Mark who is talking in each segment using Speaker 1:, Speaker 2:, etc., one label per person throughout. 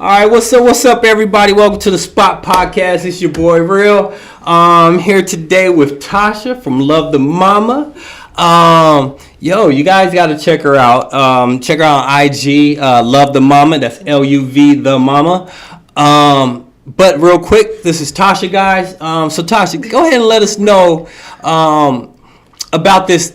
Speaker 1: All right, what's up, everybody? Welcome to the Spot Podcast. It's your boy Real. Here today with Tasha from Love the Mama. You guys got to check her out. Check her out on IG, Love the Mama. That's LUV the Mama. But real quick, this is Tasha, guys. So Tasha, go ahead and let us know about this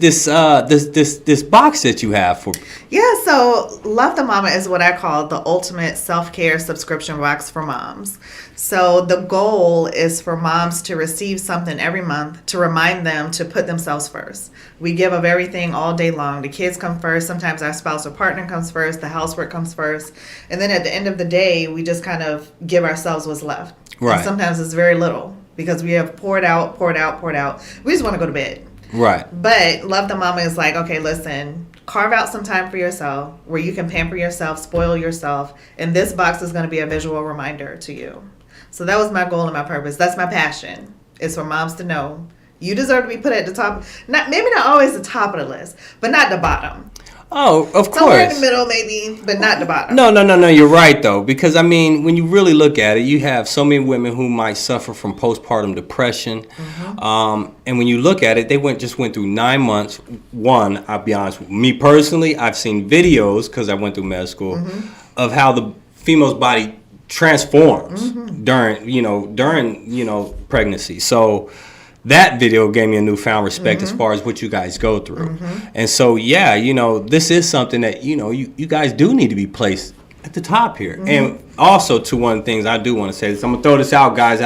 Speaker 1: box that you have for.
Speaker 2: Yeah, so Love the Mama is what I call the ultimate self-care subscription box for moms. So the goal is for moms to receive something every month to remind them to put themselves first. We give of everything all day long. The kids come first. Sometimes our spouse or partner comes first. The housework comes first. And then at the end of the day, we just kind of give ourselves what's left.
Speaker 1: Right.
Speaker 2: And sometimes it's very little because we have poured out. We just want to go to bed.
Speaker 1: Right.
Speaker 2: But Love the Mama is like, okay, listen, carve out some time for yourself where you can pamper yourself, spoil yourself, and this box is going to be a visual reminder to you. So that was my goal and my purpose. That's my passion, is for moms to know you deserve to be put at the top, maybe not always the top of the list, but not the bottom.
Speaker 1: Oh, of course.
Speaker 2: Somewhere in the middle, maybe, but not the bottom.
Speaker 1: No. You're right, though. Because, I mean, when you really look at it, you have so many women who might suffer from postpartum depression. Mm-hmm. And when you look at it, they just went through 9 months. One, I'll be honest with me personally, I've seen videos, because I went through med school, mm-hmm. of how the female's body transforms mm-hmm. during pregnancy. So that video gave me a newfound respect mm-hmm. as far as what you guys go through. Mm-hmm. And so, this is something that, you guys do need to be placed at the top here. Mm-hmm. And also, to one of the things I do want to say is, I'm going to throw this out, guys.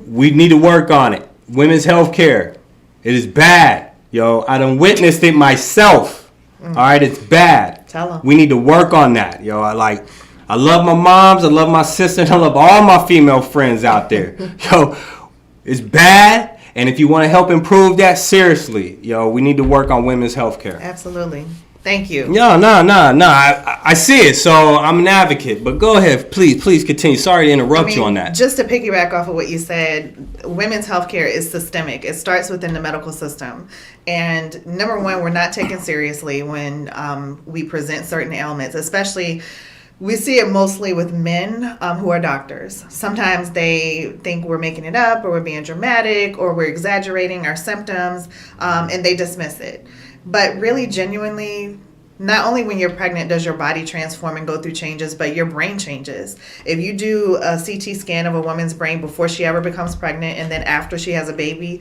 Speaker 1: We need to work on it. Women's health care. It is bad. I done witnessed it myself. Mm-hmm. All right, it's bad.
Speaker 2: Tell them.
Speaker 1: We need to work on that. I love my moms. I love my sisters. I love all my female friends out there. It's bad, and if you want to help improve that, seriously, we need to work on women's health care.
Speaker 2: Absolutely. Thank you.
Speaker 1: No. I see it, so I'm an advocate. But go ahead, please continue. Sorry to interrupt you on that.
Speaker 2: Just to piggyback off of what you said, women's health care is systemic. It starts within the medical system. And number one, we're not taken seriously when we present certain ailments, especially. We see it mostly with men who are doctors. Sometimes they think we're making it up or we're being dramatic or we're exaggerating our symptoms and they dismiss it. But really, genuinely, not only when you're pregnant does your body transform and go through changes, but your brain changes. If you do a CT scan of a woman's brain before she ever becomes pregnant and then after she has a baby,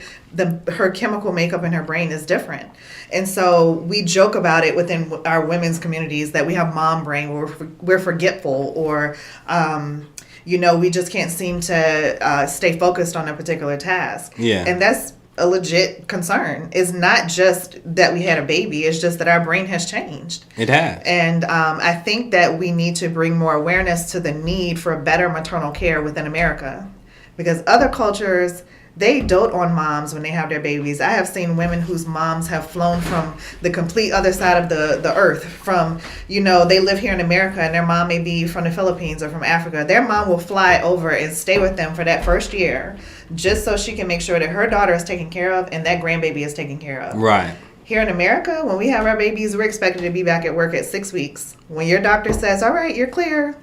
Speaker 2: her chemical makeup in her brain is different. And so we joke about it within our women's communities that we have mom brain, where we're forgetful or, we just can't seem to stay focused on a particular task.
Speaker 1: Yeah.
Speaker 2: And that's a legit concern. It's not just that we had a baby, it's just that our brain has changed.
Speaker 1: It has.
Speaker 2: And I think that we need to bring more awareness to the need for better maternal care within America. Because other cultures, they dote on moms when they have their babies. I have seen women whose moms have flown from the complete other side of the earth. From, they live here in America and their mom may be from the Philippines or from Africa. Their mom will fly over and stay with them for that first year just so she can make sure that her daughter is taken care of and that grandbaby is taken care of.
Speaker 1: Right.
Speaker 2: Here in America, when we have our babies, we're expected to be back at work at 6 weeks. When your doctor says, all right, you're clear,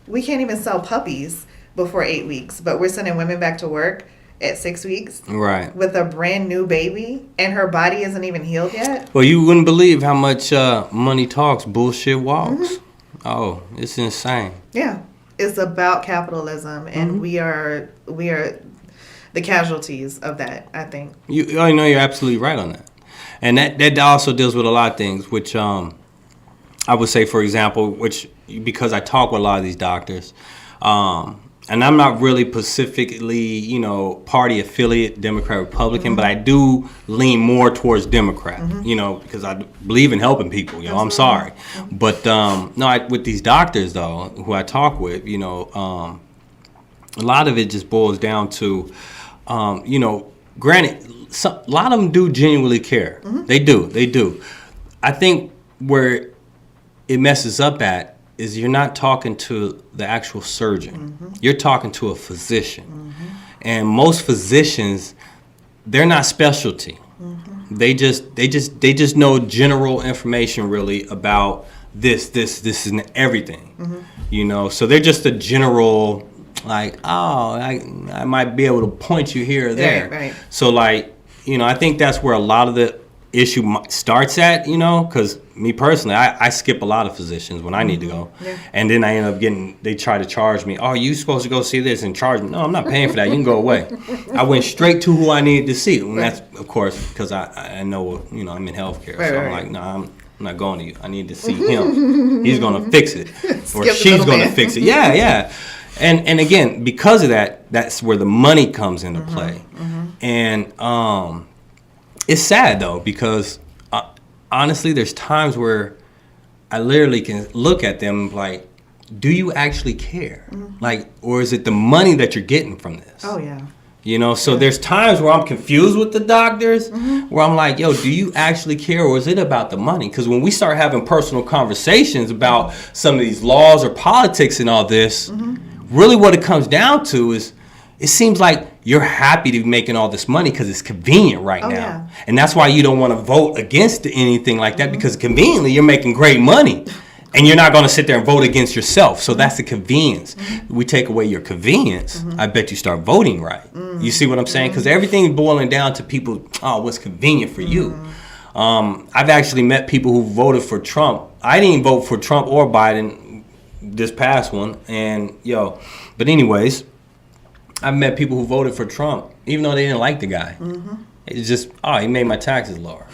Speaker 2: we can't even sell puppies before 8 weeks, but we're sending women back to work at 6 weeks,
Speaker 1: right,
Speaker 2: with a brand new baby, and her body isn't even healed yet.
Speaker 1: Well, you wouldn't believe how much money talks, bullshit walks. Mm-hmm. Oh, it's insane.
Speaker 2: Yeah, it's about capitalism, and mm-hmm. we are the casualties of that. I think
Speaker 1: I know you're absolutely right on that, and that also deals with a lot of things, which I would say, for example, which because I talk with a lot of these doctors. And I'm not really specifically, party affiliate, Democrat, Republican, mm-hmm. but I do lean more towards Democrat, mm-hmm. Because I believe in helping people, I'm sorry. Mm-hmm. But, with these doctors, though, who I talk with, a lot of it just boils down to, granted, a lot of them do genuinely care. Mm-hmm. They do. I think where it messes up at is you're not talking to the actual surgeon. Mm-hmm. You're talking to a physician. Mm-hmm. And most physicians, they're not specialty. Mm-hmm. They just know general information really about this, and everything. You know, so they're just a general, like, oh, I might be able to point you here or there.
Speaker 2: Right.
Speaker 1: So, like, you know, I think that's where a lot of the issue starts at, you know, because me personally, I skip a lot of physicians when I need to go.
Speaker 2: Yeah.
Speaker 1: And then I end up they try to charge me, oh, you supposed to go see this and charge me. No, I'm not paying for that. You can go away. I went straight to who I needed to see. And that's, of course, because I know, you know, I'm in healthcare. So I'm like, no, I'm not going to you. I need to see him. He's going to fix it. Or she's going to fix it. Yeah. And again, because of that, that's where the money comes into play. And it's sad, though, because honestly, there's times where I literally can look at them like, do you actually care? Like, or is it the money that you're getting from this?
Speaker 2: Oh, yeah.
Speaker 1: You know, so there's times where I'm confused with the doctors, where I'm like, yo, do you actually care, or is it about the money? Because when we start having personal conversations about some of these laws or politics and all this, really what it comes down to is, it seems like you're happy to be making all this money because it's convenient right now.
Speaker 2: Yeah.
Speaker 1: And that's why you don't want to vote against anything like that, because conveniently you're making great money. And you're not going to sit there and vote against yourself. So that's the convenience. We take away your convenience, I bet you start voting right. You see what I'm saying? Because everything's boiling down to people, oh, what's convenient for you. I've actually met people who voted for Trump. I didn't vote for Trump or Biden this past one. And, but anyways, I've met people who voted for Trump, even though they didn't like the guy. It's just, oh, he made my taxes lower.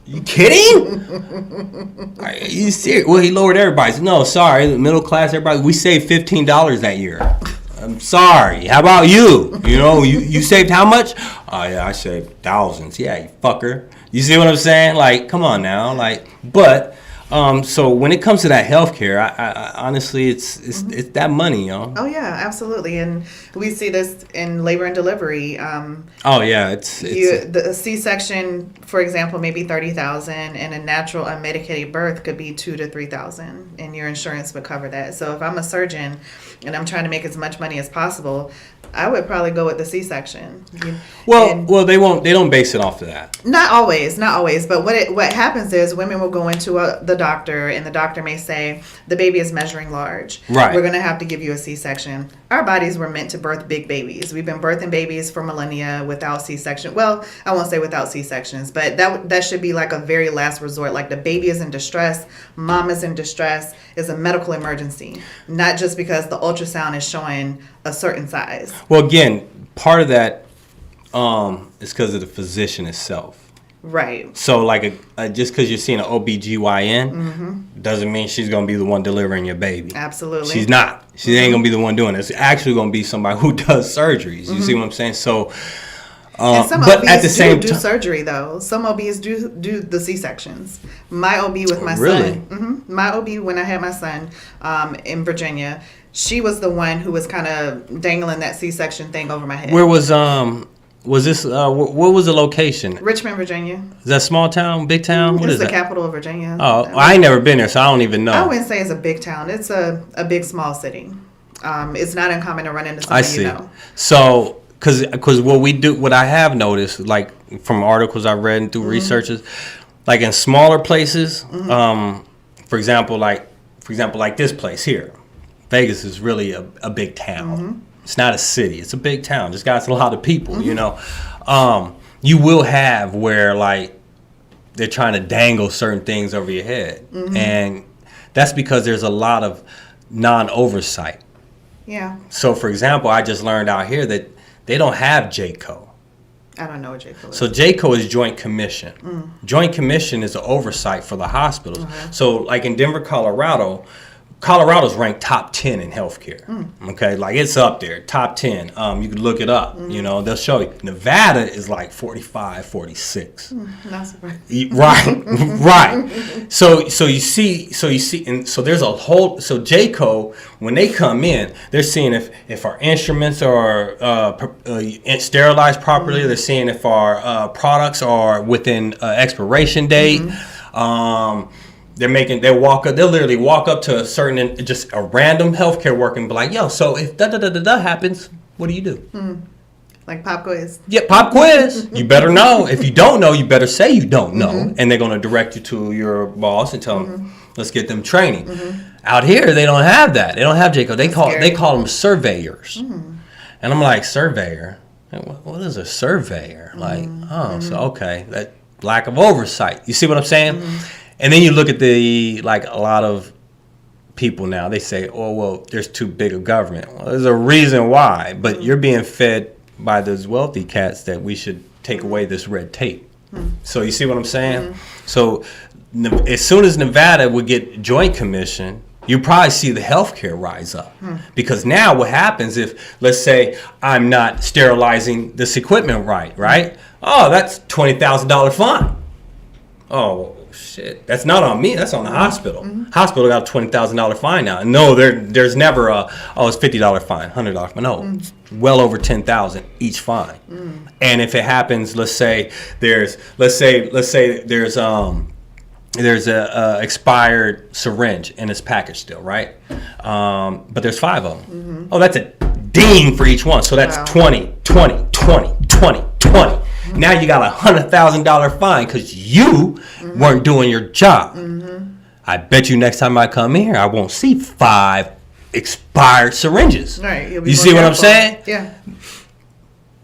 Speaker 1: You kidding? Are you serious? Well, he lowered everybody's. No, sorry, the middle class, everybody. We saved $15 that year. I'm sorry. How about you? You know, you saved how much? Oh yeah, I saved thousands. Yeah, you fucker. You see what I'm saying? Like, come on now. Like, but so when it comes to that healthcare, I honestly, it's that money, yo.
Speaker 2: Oh yeah, absolutely, and we see this in labor and delivery.
Speaker 1: Oh yeah, it's
Speaker 2: the C-section, for example, maybe $30,000, and a natural unmedicated birth could be $2,000 to $3,000, and your insurance would cover that. So if I'm a surgeon and I'm trying to make as much money as possible, I would probably go with the C-section.
Speaker 1: Well, they won't. They don't base it off of that.
Speaker 2: Not always. But what happens is women will go into the doctor, and the doctor may say the baby is measuring large.
Speaker 1: Right.
Speaker 2: We're going to have to give you a C-section. Our bodies were meant to birth big babies. We've been birthing babies for millennia without C-section. Well, I won't say without C-sections, but that should be like a very last resort. Like the baby is in distress, mom is in distress. It's a medical emergency, not just because the ultrasound is showing a certain size.
Speaker 1: Well, again, part of that is because of the physician itself.
Speaker 2: Right.
Speaker 1: So, like, just because you're seeing an OBGYN doesn't mean she's going to be the one delivering your baby.
Speaker 2: Absolutely.
Speaker 1: She's not. She ain't going to be the one doing it. It's actually going to be somebody who does surgeries. You see what I'm saying? So,
Speaker 2: and some
Speaker 1: but
Speaker 2: OBs
Speaker 1: at the same
Speaker 2: do
Speaker 1: time,
Speaker 2: surgery, though. Some OBs do the C-sections. My OB with my
Speaker 1: really?
Speaker 2: son. My OB, when I had my son in Virginia, she was the one who was kind of dangling that C-section thing over my head.
Speaker 1: Where was this? What was the location?
Speaker 2: Richmond, Virginia.
Speaker 1: Is that small town, big town? What
Speaker 2: it's
Speaker 1: is
Speaker 2: the
Speaker 1: that?
Speaker 2: capital of Virginia.
Speaker 1: Oh, I ain't never been there, so I don't even know.
Speaker 2: I wouldn't say it's a big town. It's a big, small city. It's not uncommon to run into someone
Speaker 1: I see.
Speaker 2: you know.
Speaker 1: So, because what I have noticed, like from articles I've read and through researches, like in smaller places, for example, like this place here, Vegas is really a big town. It's not a city. It's a big town. It's got a lot of people, you know. You will have where, like, they're trying to dangle certain things over your head. And that's because there's a lot of non-oversight.
Speaker 2: Yeah.
Speaker 1: So, for example, I just learned out here that they don't have JCO.
Speaker 2: I don't know what JCO is.
Speaker 1: So JCO is Joint Commission. Joint Commission is an oversight for the hospitals. So, like in Denver, Colorado's ranked top 10 in healthcare. Okay, like it's up there, top 10. You can look it up. You know, they'll show you. Nevada is like 45, 46.
Speaker 2: Not surprised.
Speaker 1: Right. So you see, and so there's a whole. So JCO, when they come in, they're seeing if our instruments are sterilized properly. They're seeing if our products are within expiration date. They'll literally walk up to a random healthcare worker and be like, yo, so if da-da-da-da-da happens, what do you do?
Speaker 2: Like pop quiz.
Speaker 1: Yeah, pop quiz. You better know. If you don't know, you better say you don't know. And they're going to direct you to your boss and tell them, let's get them training. Out here, they don't have that. They don't have JCO. They call them surveyors. And I'm like, surveyor? What is a surveyor? Like, so okay, that lack of oversight. You see what I'm saying? And then you look at a lot of people now, they say, oh, well, there's too big a government. Well, there's a reason why, but you're being fed by those wealthy cats that we should take away this red tape. So you see what I'm saying? So as soon as Nevada would get Joint Commission, you probably see the healthcare rise up. Because now what happens if, let's say, I'm not sterilizing this equipment right? Oh, that's $20,000 fine. Oh, shit. That's not on me. That's on the hospital. Hospital got a $20,000 fine now. No, there's never it's $50 fine, $100 fine. No, it's well over $10,000 each fine. And if it happens, let's say there's a expired syringe in this package still, right? But there's 5 of them. Oh, that's a ding for each one. So that's 20. Now you got a $100,000 fine because you weren't doing your job. I bet you next time I come here, I won't see 5 expired syringes.
Speaker 2: Right.
Speaker 1: You see what I'm saying?
Speaker 2: Yeah.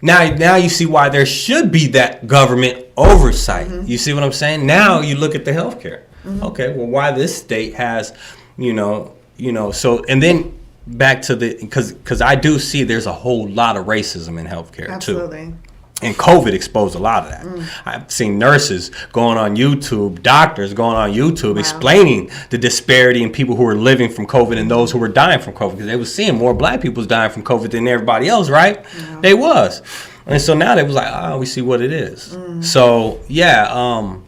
Speaker 1: Now you see why there should be that government oversight. You see what I'm saying? Now you look at the healthcare. Okay, well, why this state has, so, and then back to because I do see there's a whole lot of racism in healthcare too.
Speaker 2: Absolutely.
Speaker 1: And COVID exposed a lot of that. I've seen nurses going on YouTube, doctors going on YouTube, explaining the disparity in people who are living from COVID and those who were dying from COVID. Because they were seeing more black people dying from COVID than everybody else, right? Yeah. They was. And so now they was like, we see what it is. So, yeah,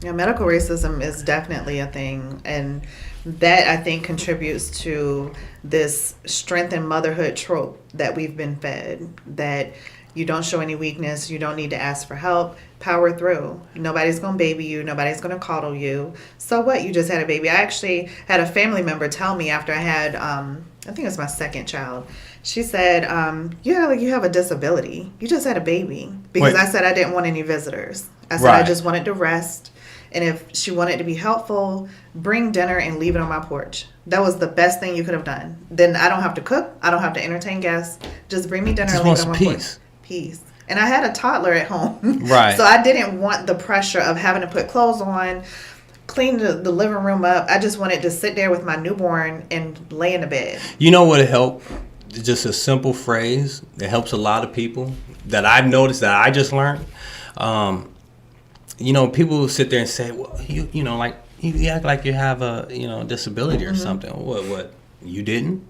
Speaker 2: medical racism is definitely a thing. And that, I think, contributes to this strength in motherhood trope that we've been fed, that you don't show any weakness. You don't need to ask for help. Power through. Nobody's going to baby you. Nobody's going to coddle you. So what? You just had a baby. I actually had a family member tell me after I had, I think it was my second child. She said, you have a disability. You just had a baby. Because I said I didn't want any visitors. I said I just wanted to rest. And if she wanted to be helpful, bring dinner and leave it on my porch. That was the best thing you could have done. Then I don't have to cook. I don't have to entertain guests. Just bring me dinner and leave it on my porch. Peace. And I had a toddler at home. Right. So I didn't want the pressure of having to put clothes on, clean the living room up. I just wanted to sit there with my newborn and lay in the bed. You know what helped? Just a simple phrase that helps a lot of people that I've noticed that I just learned. People sit there and say, well, you act like you have a, disability or something. What? You didn't?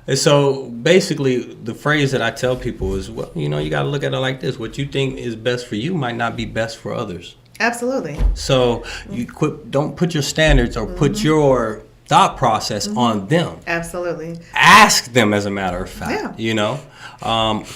Speaker 2: And so basically the phrase that I tell people is, well, you got to look at it like this. What you think is best for you might not be best for others. Absolutely. So don't put your standards or put your thought process on them. Absolutely. Ask them, as a matter of fact. Yeah.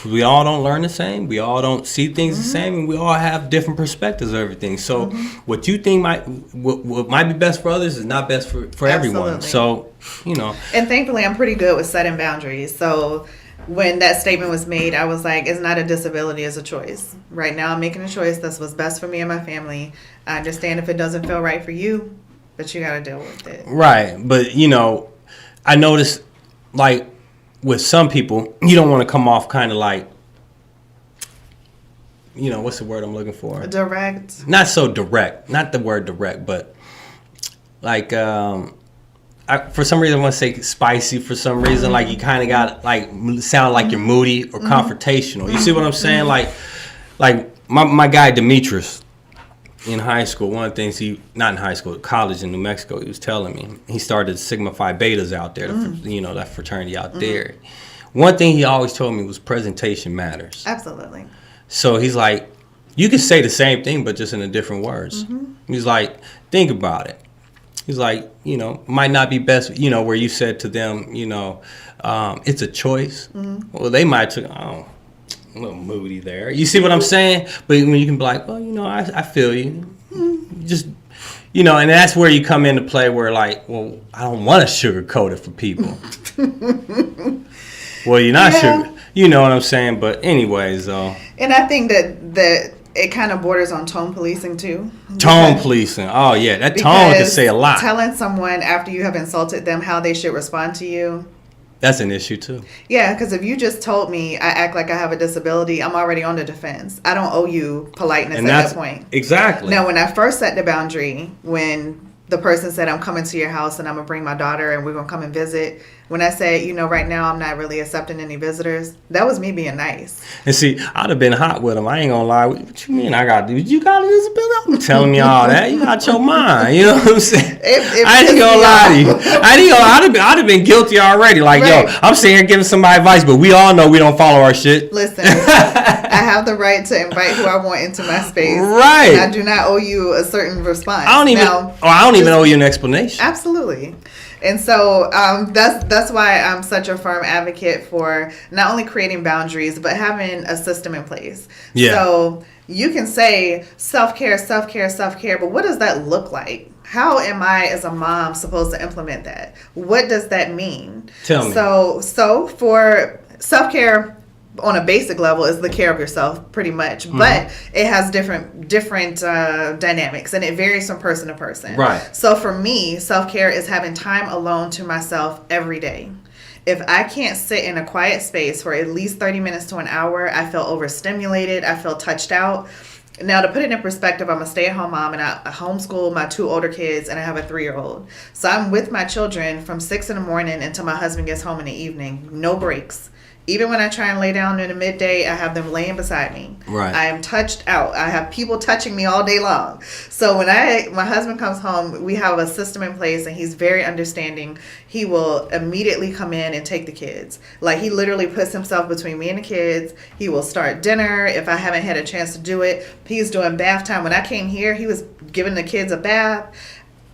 Speaker 2: We all don't learn the same. We all don't see things the same, and we all have different perspectives of everything. So what you think what might be best for others is not best for everyone. So, And thankfully, I'm pretty good with setting boundaries. So when that statement was made, I was like, it's not a disability, it's a choice. Right now, I'm making a choice. That's what's best for me and my family. I understand if it doesn't feel right for you, but you got to deal with it. Right. But, I noticed, with some people, you don't want to come off kind of like, what's the word I'm looking for? Direct. Not so direct. Not the word direct, but for some reason I want to say spicy. For some reason, you kind of got sound like you're moody or confrontational. You see what I'm saying? Like my guy Demetrius in high school. One of the things not in high school, college in New Mexico, he was telling me he started Sigma Phi Betas out there. That fraternity out there. One thing he always told me was presentation matters. Absolutely. So he's like, you can say the same thing, but just in different words. He's like, think about it. He's like, might not be best, where you said to them, it's a choice. Well, they might say, a little moody there. You see what I'm saying? But when you can be like, well, I feel you. Just, and that's where you come into play where I don't want to sugarcoat it for people. Well, you're not sugar.
Speaker 1: You know what I'm saying? But anyways, though.
Speaker 2: And I think that it kind of borders on tone policing too.
Speaker 1: Tone policing. Oh, yeah. That tone can say a lot.
Speaker 2: Telling someone after you have insulted them how they should respond to you.
Speaker 1: That's an issue too.
Speaker 2: Yeah, because if you just told me I act like I have a disability, I'm already on the defense. I don't owe you politeness at that point.
Speaker 1: Exactly.
Speaker 2: Now, when I first set the boundary, when the person said, I'm coming to your house and I'm going to bring my daughter and we're going to come and visit. When I said, right now I'm not really accepting any visitors, that was me being nice.
Speaker 1: And see, I'd have been hot with him. I ain't gonna lie. What you mean you got a disability? I'm telling you all that. You got your mind. You know what I'm saying? I ain't gonna lie to you. I'd have been guilty already. Like, right. Yo, I'm sitting here giving somebody advice, but we all know we don't follow our shit.
Speaker 2: Listen, I have the right to invite who I want into my space.
Speaker 1: Right.
Speaker 2: And I do not owe you a certain response.
Speaker 1: I don't even owe you an explanation.
Speaker 2: Absolutely. And so that's why I'm such a firm advocate for not only creating boundaries, but having a system in place. Yeah. So you can say self-care, self-care, self-care, but what does that look like? How am I as a mom supposed to implement that? What does that mean?
Speaker 1: Tell me.
Speaker 2: So for self-care, on a basic level, is the care of yourself, pretty much. Mm-hmm. But it has different dynamics, and it varies from person to person.
Speaker 1: Right.
Speaker 2: So for me, self-care is having time alone to myself every day. If I can't sit in a quiet space for at least 30 minutes to an hour, I feel overstimulated. I feel touched out. Now, to put it in perspective, I'm a stay-at-home mom, and I homeschool my 2 older kids, and I have a 3-year-old. So I'm with my children from 6 in the morning until my husband gets home in the evening. No breaks. Even when I try and lay down in the midday, I have them laying beside me.
Speaker 1: Right.
Speaker 2: I am touched out. I have people touching me all day long. So when my husband comes home, we have a system in place, and he's very understanding. He will immediately come in and take the kids. Like, he literally puts himself between me and the kids. He will start dinner if I haven't had a chance to do it. He's doing bath time. When I came here, he was giving the kids a bath.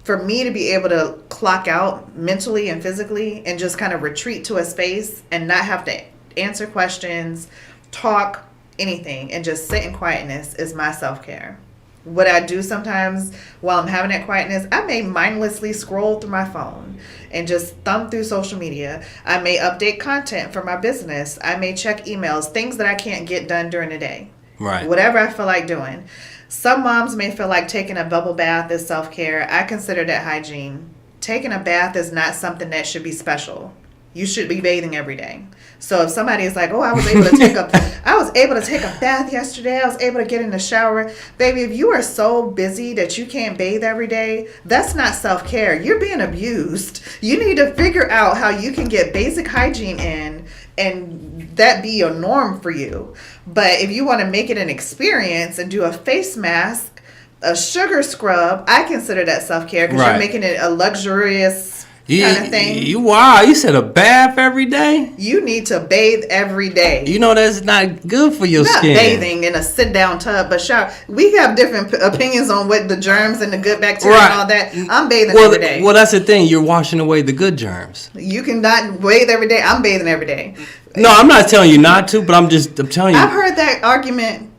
Speaker 2: For me to be able to clock out mentally and physically and just kind of retreat to a space and not have to answer questions, talk, anything, and just sit in quietness is my self-care. What I do sometimes while I'm having that quietness, I may mindlessly scroll through my phone and just thumb through social media. I may update content for my business. I may check emails, things that I can't get done during the day.
Speaker 1: Right.
Speaker 2: Whatever I feel like doing. Some moms may feel like taking a bubble bath is self-care. I consider that hygiene. Taking a bath is not something that should be special. You should be bathing every day. So if somebody is like, oh, I was able to take a bath yesterday. I was able to get in the shower. Baby, if you are so busy that you can't bathe every day, that's not self-care. You're being abused. You need to figure out how you can get basic hygiene in and that be your norm for you. But if you want to make it an experience and do a face mask, a sugar scrub, I consider that self-care because you're making it a luxurious kind of thing.
Speaker 1: Wow, you said a bath every day?
Speaker 2: You need to bathe every day.
Speaker 1: You know that's not good for your skin.
Speaker 2: Not bathing in a sit-down tub, but shower. We have different opinions on what the germs and the good bacteria and all that. I'm bathing every day.
Speaker 1: Well, that's the thing. You're washing away the good germs.
Speaker 2: You cannot bathe every day. I'm bathing every day.
Speaker 1: No, I'm not telling you not to, but I'm telling you.
Speaker 2: I've heard that argument.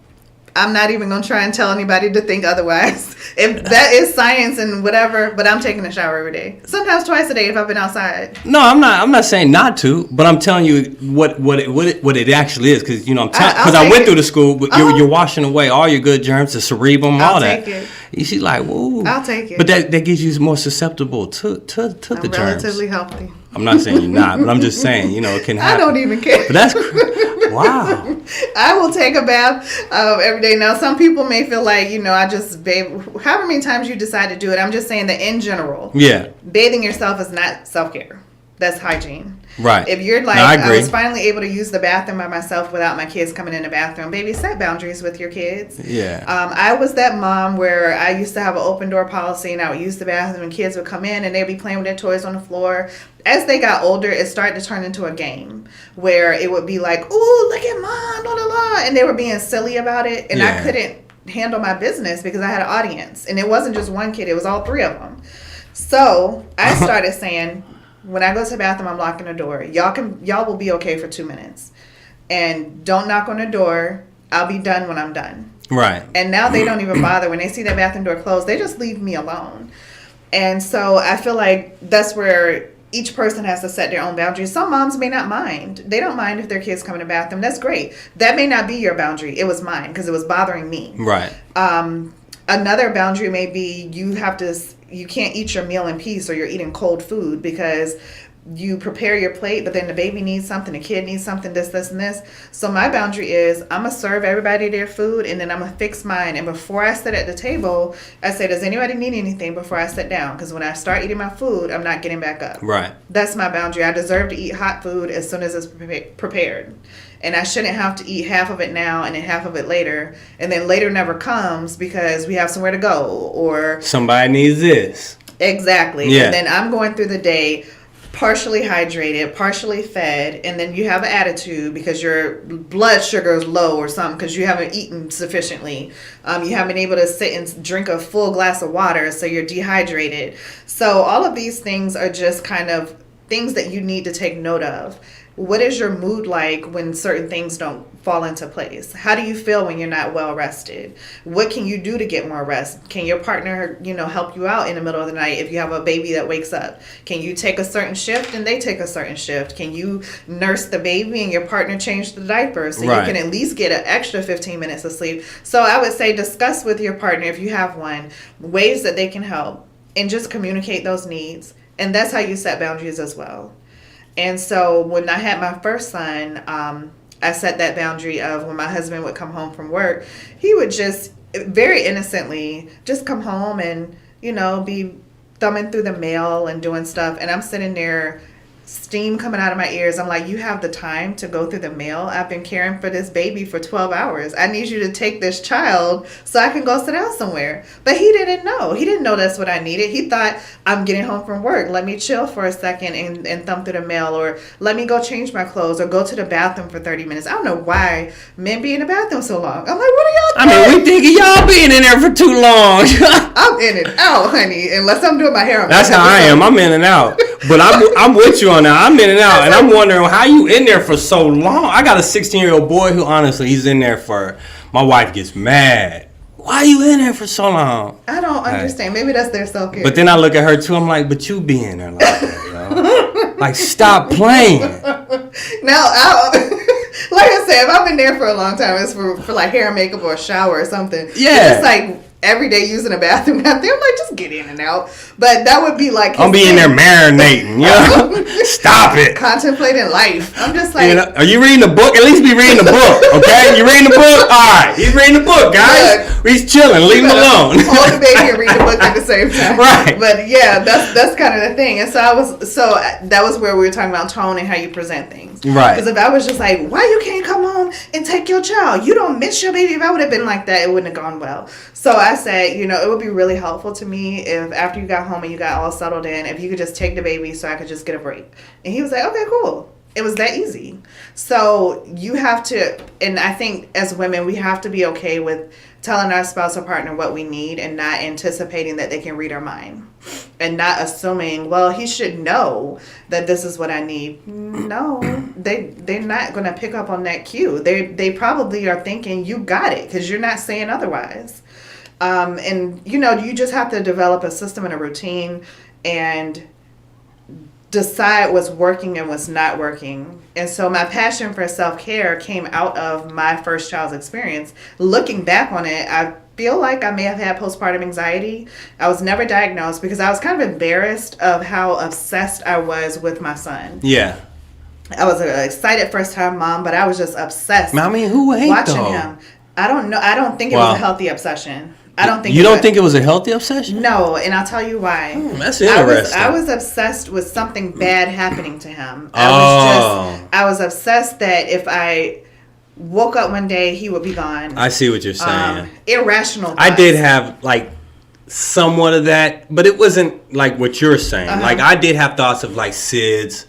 Speaker 2: I'm not even going to try and tell anybody to think otherwise. If that is science and whatever, but I'm taking a shower every day. Sometimes twice a day if I've been outside.
Speaker 1: No, I'm not saying not to, but I'm telling you what it actually is, because I went through the school, but you're washing away all your good germs, the cerebrum, all that. I'll take it. She's like, whoa.
Speaker 2: I'll take it.
Speaker 1: But that gives you more susceptible to the germs.
Speaker 2: I'm relatively healthy.
Speaker 1: I'm not saying you're not, but I'm just saying, it can happen.
Speaker 2: I don't even care.
Speaker 1: But that's wow.
Speaker 2: I will take a bath every day. Now, some people may feel like, I just bathe. However many times you decide to do it, I'm just saying that in general, bathing yourself is not self-care. That's hygiene.
Speaker 1: Right.
Speaker 2: If you're like, I was finally able to use the bathroom by myself without my kids coming in the bathroom, baby, set boundaries with your kids.
Speaker 1: Yeah.
Speaker 2: I was that mom where I used to have an open door policy, and I would use the bathroom and kids would come in and they'd be playing with their toys on the floor. As they got older, it started to turn into a game where it would be like, ooh, look at mom, blah, blah, blah. And they were being silly about it. And I couldn't handle my business because I had an audience. And it wasn't just one kid, it was all 3 of them. So I started saying, when I go to the bathroom, I'm locking the door. Y'all will be okay for 2 minutes. And don't knock on the door. I'll be done when I'm done.
Speaker 1: Right.
Speaker 2: And now they don't even bother. When they see that bathroom door closed, they just leave me alone. And so I feel like that's where each person has to set their own boundaries. Some moms may not mind. They don't mind if their kids come in the bathroom. That's great. That may not be your boundary. It was mine because it was bothering me.
Speaker 1: Right.
Speaker 2: Another boundary may be you can't eat your meal in peace, or you're eating cold food because you prepare your plate, but then the baby needs something, the kid needs something, this, and this. So my boundary is I'm going to serve everybody their food, and then I'm going to fix mine. And before I sit at the table, I say, does anybody need anything before I sit down? Because when I start eating my food, I'm not getting back up.
Speaker 1: Right.
Speaker 2: That's my boundary. I deserve to eat hot food as soon as it's prepared. And I shouldn't have to eat half of it now and then half of it later. And then later never comes because we have somewhere to go or
Speaker 1: somebody needs this.
Speaker 2: Exactly.
Speaker 1: Yeah.
Speaker 2: And then I'm going through the day partially hydrated, partially fed, and then you have an attitude because your blood sugar is low or something because you haven't eaten sufficiently. You haven't been able to sit and drink a full glass of water, so you're dehydrated. So all of these things are just kind of things that you need to take note of. What is your mood like when certain things don't fall into place? How do you feel when you're not well rested? What can you do to get more rest? Can your partner, help you out in the middle of the night if you have a baby that wakes up? Can you take a certain shift and they take a certain shift? Can you nurse the baby and your partner change the diaper so
Speaker 1: Right.
Speaker 2: you can at least get an extra 15 minutes of sleep? So I would say discuss with your partner, if you have one, ways that they can help and just communicate those needs. And that's how you set boundaries as well. And so when I had my first son, I set that boundary of when my husband would come home from work, he would just very innocently just come home and, be thumbing through the mail and doing stuff. And I'm sitting there, steam coming out of my ears. I'm like, you have the time to go through the mail? I've been caring for this baby for 12 hours. I need you to take this child so I can go sit down somewhere. But he didn't know. He didn't know that's what I needed. He thought, I'm getting home from work. Let me chill for a second and thumb through the mail, or let me go change my clothes, or go to the bathroom for 30 minutes. I don't know why men be in the bathroom so long. I'm like, what are y'all doing?
Speaker 1: We thinking y'all being in there for too long.
Speaker 2: I'm in and out, honey. Unless I'm doing my hair.
Speaker 1: That's how I am. I'm in and out. But I'm with you on that. I'm in and out. And I'm wondering how you in there for so long. I got a 16-year-old boy who, honestly, he's in there for, my wife gets mad. Why are you in there for so long?
Speaker 2: I don't understand. Maybe that's their self-care.
Speaker 1: But then I look at her, too. I'm like, but you be in there like that, yo. Like, stop playing.
Speaker 2: Now, like I said, if I've been there for a long time, it's for like hair and makeup or a shower or something.
Speaker 1: Yeah.
Speaker 2: It's like every day using a bathroom out there. I'm like, just get in and out. But that would be like...
Speaker 1: I'm be in there marinating, Stop it.
Speaker 2: Contemplating life. I'm just like...
Speaker 1: Are you reading the book? At least be reading the book, okay? You reading the book? All right. He's reading the book, guys. He's chilling. Leave him alone.
Speaker 2: Hold the baby and read the book at the same time.
Speaker 1: Right.
Speaker 2: But yeah, that's kind of the thing. And so that was where we were talking about tone and how you present things.
Speaker 1: Right.
Speaker 2: Because if I was just like, why you can't come home and take your child? You don't miss your baby. If I would have been like that, it wouldn't have gone well. So I said, it would be really helpful to me if after you got home and you got all settled in, if you could just take the baby so I could just get a break. And he was like, okay, cool. It was that easy. So you have to, and I think as women, we have to be okay with telling our spouse or partner what we need and not anticipating that they can read our mind. And not assuming, well, he should know that this is what I need. No, they're not going to pick up on that cue. They probably are thinking you got it because you're not saying otherwise. And, you just have to develop a system and a routine and decide what's working and what's not working. And so my passion for self-care came out of my first child's experience. Looking back on it, I feel like I may have had postpartum anxiety. I was never diagnosed because I was kind of embarrassed of how obsessed I was with my son.
Speaker 1: Yeah.
Speaker 2: I was an excited first-time mom, but I was just obsessed.
Speaker 1: I mean, who would hate
Speaker 2: watching
Speaker 1: though?
Speaker 2: him. I don't know. I don't think it was a healthy obsession. I don't think
Speaker 1: you don't think it was a healthy obsession?
Speaker 2: No, and I'll tell you why.
Speaker 1: That's interesting.
Speaker 2: I was obsessed with something bad happening to him.
Speaker 1: I
Speaker 2: was obsessed that if I woke up one day, he would be gone.
Speaker 1: I see what you're saying.
Speaker 2: Irrational thoughts.
Speaker 1: I did have somewhat of that, but it wasn't like what you're saying. Like I did have thoughts of SIDS,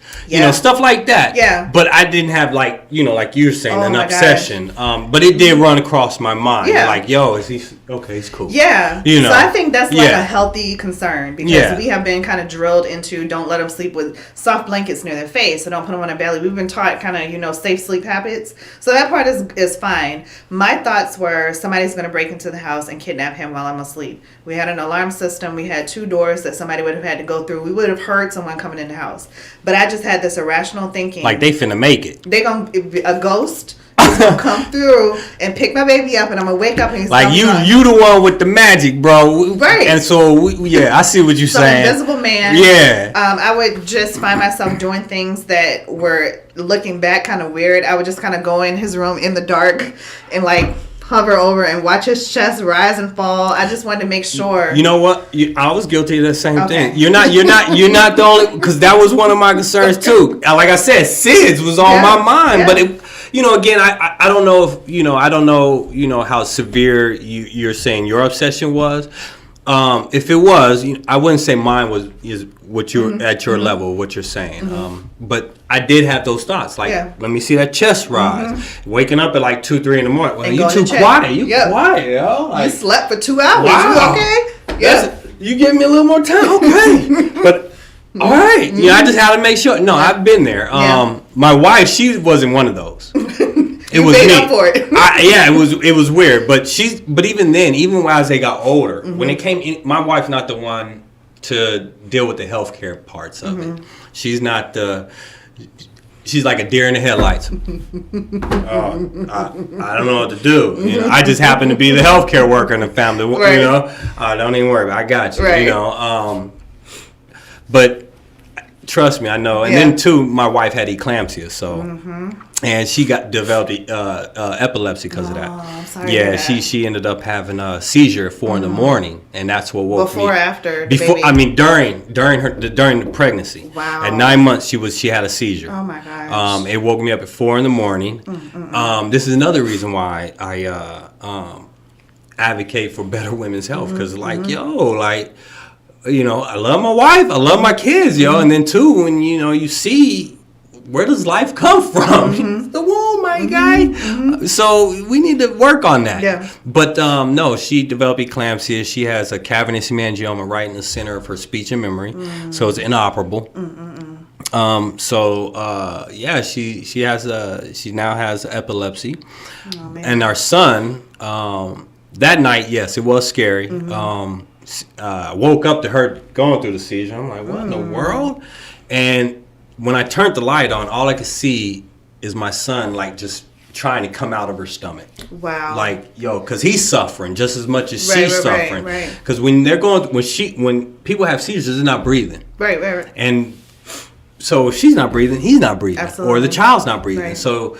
Speaker 1: stuff like that.
Speaker 2: Yeah.
Speaker 1: But I didn't have like you're saying, an obsession.
Speaker 2: Gosh.
Speaker 1: But it did run across my mind.
Speaker 2: Yeah.
Speaker 1: Like, yo, is he Okay, it's cool.
Speaker 2: Yeah.
Speaker 1: You know.
Speaker 2: So I think that's like
Speaker 1: Yeah.
Speaker 2: a healthy concern because we have been kind of drilled into don't let them sleep with soft blankets near their face, so don't put them on their belly. We've been taught kind of, safe sleep habits. So that part is fine. My thoughts were somebody's going to break into the house and kidnap him while I'm asleep. We had an alarm system. We had 2 doors that somebody would have had to go through. We would have heard someone coming in the house. But I just had this irrational thinking.
Speaker 1: Like they finna make it.
Speaker 2: They gonna a ghost is gonna come through and pick my baby up, and I'm gonna wake up and he's
Speaker 1: like you the one with the magic, bro.
Speaker 2: Right.
Speaker 1: And so I see what you're saying.
Speaker 2: Invisible man.
Speaker 1: Yeah.
Speaker 2: I would just find myself doing things that were looking back kind of weird. I would just kind of go in his room in the dark and like hover over and watch his chest rise and fall. I just wanted to make sure.
Speaker 1: You know what? I was guilty of the same thing. You're not the only, because that was one of my concerns too. Like I said, SIDS was on my mind, but it, again, I don't know if I don't know how severe you're saying your obsession was. If it was, I wouldn't say mine is what you're at your level, what you're saying. But I did have those thoughts, like let me see that chest rise. Waking up at like 2-3 in the morning. Well, you too quiet. You quiet, yo. Like,
Speaker 2: you slept for 2 hours.
Speaker 1: Wow.
Speaker 2: You okay? Yeah.
Speaker 1: You give me a little more time, okay? But all right, I just had to make sure. No, I've been there. My wife, she wasn't one of those. It was me.
Speaker 2: Up for it.
Speaker 1: It was weird, but even then, even as they got older, when it came in, my wife's not the one to deal with the healthcare parts of it. She's not she's like a deer in the headlights. I don't know what to do. I just happen to be the healthcare worker in the family. Right. Don't even worry about it. I got you. Right. But trust me, I know. And then too, my wife had eclampsia, so and she developed epilepsy because of that.
Speaker 2: I'm sorry.
Speaker 1: Yeah, she ended up having a seizure at 4 in the morning, and that's what woke me.
Speaker 2: Before or after?
Speaker 1: Before, I mean, during the pregnancy.
Speaker 2: Wow.
Speaker 1: At 9 months, she had a seizure.
Speaker 2: Oh my gosh.
Speaker 1: It woke me up at 4 in the morning. This is another reason why I advocate for better women's health, because I love my wife, I love my kids, and then too, when you see where does life come from? The womb, my guy. So we need to work on that.
Speaker 2: Yeah.
Speaker 1: But no, she developed eclampsia. She has a cavernous hemangioma right in the center of her speech and memory, so it's inoperable. She now has epilepsy. Oh, man. And our son, that night, yes, it was scary. Woke up to her going through the seizure. I'm like, what in the world? And when I turned the light on, all I could see is my son, like, just trying to come out of her stomach.
Speaker 2: Wow.
Speaker 1: Like, because he's suffering just as much as she's suffering.
Speaker 2: Right.
Speaker 1: Because when people have seizures, they're not breathing.
Speaker 2: Right.
Speaker 1: And so if she's not breathing, he's not breathing.
Speaker 2: Absolutely.
Speaker 1: Or the child's not breathing.
Speaker 2: Right.
Speaker 1: So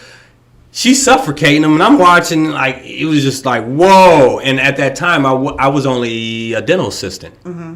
Speaker 1: she's suffocating him, and I'm watching, like, it was just like, whoa. And at that time, I was only a dental assistant.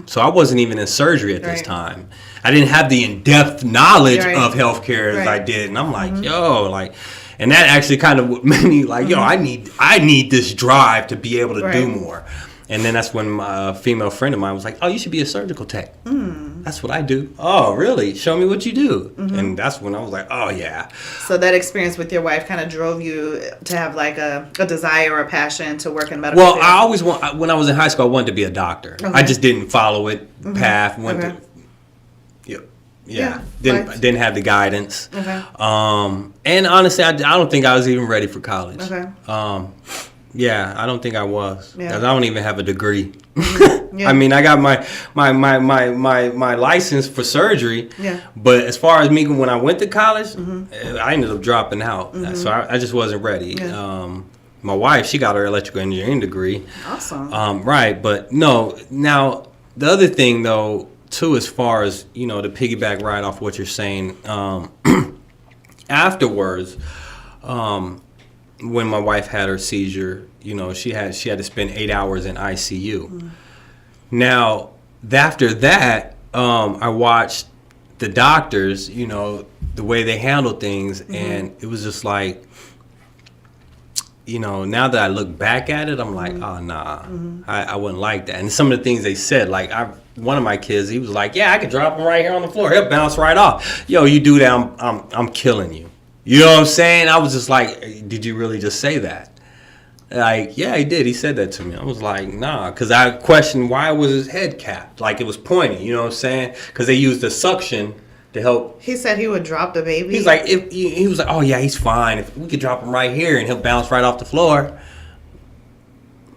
Speaker 1: So I wasn't even in surgery at this time. I didn't have the in-depth knowledge of healthcare as I did. And I'm like, and that actually kind of made me like, I need this drive to be able to do more. And then that's when a female friend of mine was like, oh, you should be a surgical tech. That's what I do. Oh, really? Show me what you do. And that's when I was like, oh, yeah.
Speaker 2: So that experience with your wife kind of drove you to have like a desire or a passion to work in medical field?
Speaker 1: I always when I was in high school, I wanted to be a doctor. Okay. I just didn't follow it path. Didn't have the guidance. Okay. And honestly, I don't think I was even ready for college. Okay. I don't think I was. Yeah. 'Cause I don't even have a degree. I mean, I got my license for surgery. Yeah. But as far as me when I went to college, I ended up dropping out. So I just wasn't ready. Yeah. My wife, she got her electrical engineering degree.
Speaker 2: Awesome.
Speaker 1: Right, but no. Now the other thing though, too, as far as to piggyback right off what you're saying, afterwards, when my wife had her seizure, she had to spend 8 hours in ICU. Now, after that, I watched the doctors, the way they handled things, and it was just like, now that I look back at it, I'm like, oh, nah, I wouldn't like that. And some of the things they said, like, one of my kids, he was like, yeah, I could drop him right here on the floor. He'll bounce right off. Yo, you do that, I'm killing you. You know what I'm saying? I was just like, did you really just say that? Like, yeah, he did. He said that to me. I was like, nah, because I questioned why was his head capped, like it was pointy. You know what I'm saying? Because they used the suction to help.
Speaker 2: He said he would drop the baby.
Speaker 1: He's like, he was like, oh yeah, he's fine. If we could drop him right here and he'll bounce right off the floor.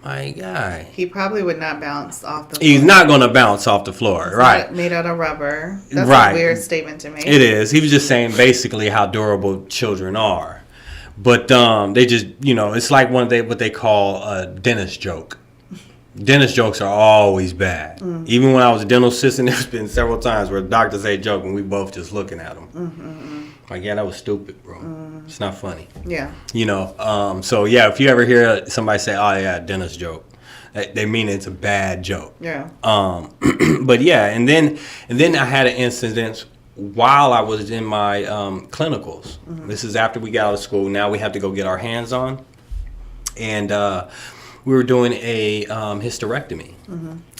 Speaker 1: My guy.
Speaker 2: He probably would not bounce off the floor.
Speaker 1: He's not going to bounce off the floor,
Speaker 2: It's
Speaker 1: right?
Speaker 2: made out of rubber. That's
Speaker 1: Right.
Speaker 2: a weird statement to make.
Speaker 1: It is. He was just saying basically how durable children are. But they just, it's like what they call a dentist joke. Dentist jokes are always bad. Even when I was a dental assistant, there's been several times where doctors say a joke and we both just looking at them. Like, yeah, that was stupid, bro. It's not funny.
Speaker 2: Yeah.
Speaker 1: So yeah, if you ever hear somebody say, oh yeah, dentist joke, they mean it's a bad joke.
Speaker 2: Yeah.
Speaker 1: But yeah, and then I had an incident while I was in my clinicals. This is after we got out of school. Now we have to go get our hands on. And we were doing a hysterectomy.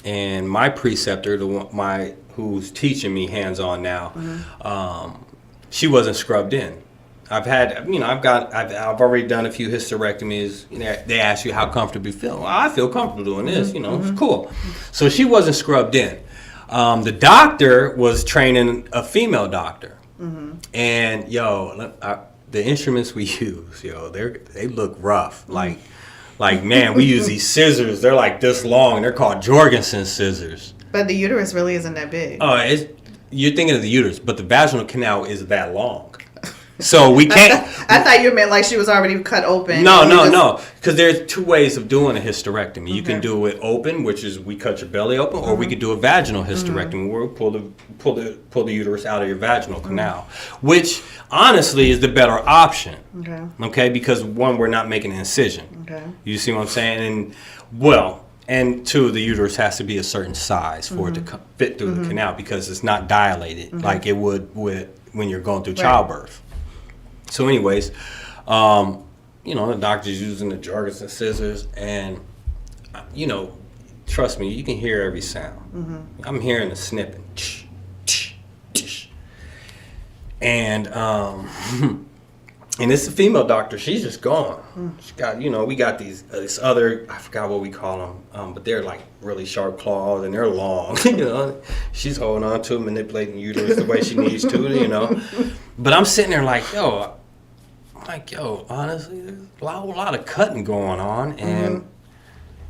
Speaker 1: And my preceptor, who's teaching me hands on now, she wasn't scrubbed in. I've already done a few hysterectomies. They ask you how comfortable you feel. Well, I feel comfortable doing this. It's cool. So she wasn't scrubbed in. The doctor was training a female doctor, and the instruments we use, they look rough. Like man, we use these scissors. They're like this long. They're called Jorgensen scissors.
Speaker 2: But the uterus really isn't that big.
Speaker 1: Oh, you're thinking of the uterus, but the vaginal canal is that long. So we can't.
Speaker 2: I thought you meant like she was already cut open.
Speaker 1: No. Because there's two ways of doing a hysterectomy. You can do it open, which is we cut your belly open, or we could do a vaginal hysterectomy, where we pull the uterus out of your vaginal canal, which honestly is the better option. Okay. Because one, we're not making an incision. Okay. You see what I'm saying? And two, the uterus has to be a certain size for it to fit through the canal, because it's not dilated like it would when you're going through childbirth. So anyways, the doctor's using the Jorgensen scissors, and, trust me, you can hear every sound. I'm hearing the snipping. And, and it's a female doctor. She's just gone. She got, we got this other, I forgot what we call them, but they're like really sharp claws and they're long. She's holding on to, manipulating uterus the way she needs to. But I'm sitting there like, honestly, there's a lot of cutting going on, and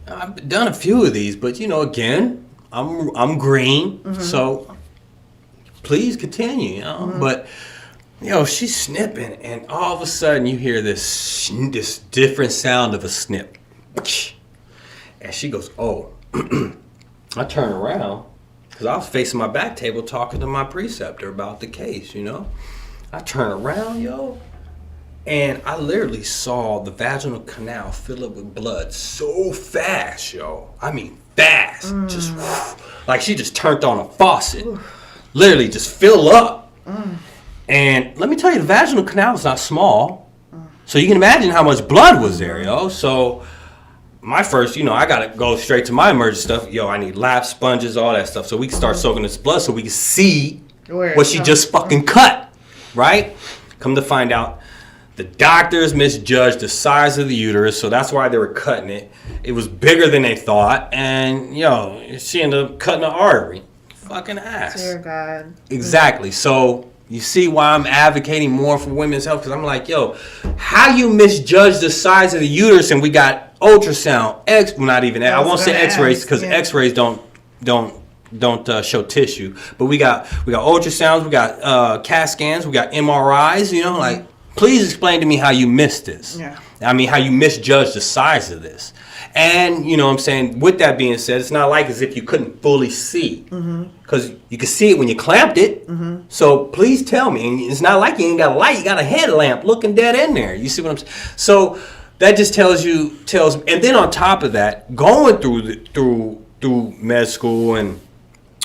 Speaker 1: I've done a few of these, but again, I'm green, so please continue, But she's snipping, and all of a sudden you hear this different sound of a snip, and she goes, "Oh." I turn around because I was facing my back table talking to my preceptor about the case. I turn around, and I literally saw the vaginal canal fill up with blood so fast, I mean fast, just like she just turned on a faucet, literally just fill up. And let me tell you, the vaginal canal is not small, so you can imagine how much blood was there, So my first, I gotta go straight to my emergency stuff. I need lap sponges, all that stuff, so we can start soaking this blood, so we can see what she just fucking cut, right? Come to find out, the doctors misjudged the size of the uterus, so that's why they were cutting it. It was bigger than they thought, and she ended up cutting an artery. Fucking ass.
Speaker 2: Dear God.
Speaker 1: Exactly. So you see why I'm advocating more for women's health, because I'm like, how you misjudge the size of the uterus, and we got ultrasound, not even that. I won't say X-rays, because X-rays don't show tissue, but we got ultrasounds, we got CAT scans, we got MRIs. Like, please explain to me how you missed this. I mean, how you misjudged the size of this. And what I'm saying, with that being said, it's not like as if you couldn't fully see, because you could see it when you clamped it. So please tell me, and it's not like you ain't got a light, you got a headlamp looking dead in there. You see what I'm saying? So that just tells, and then on top of that, going through med school and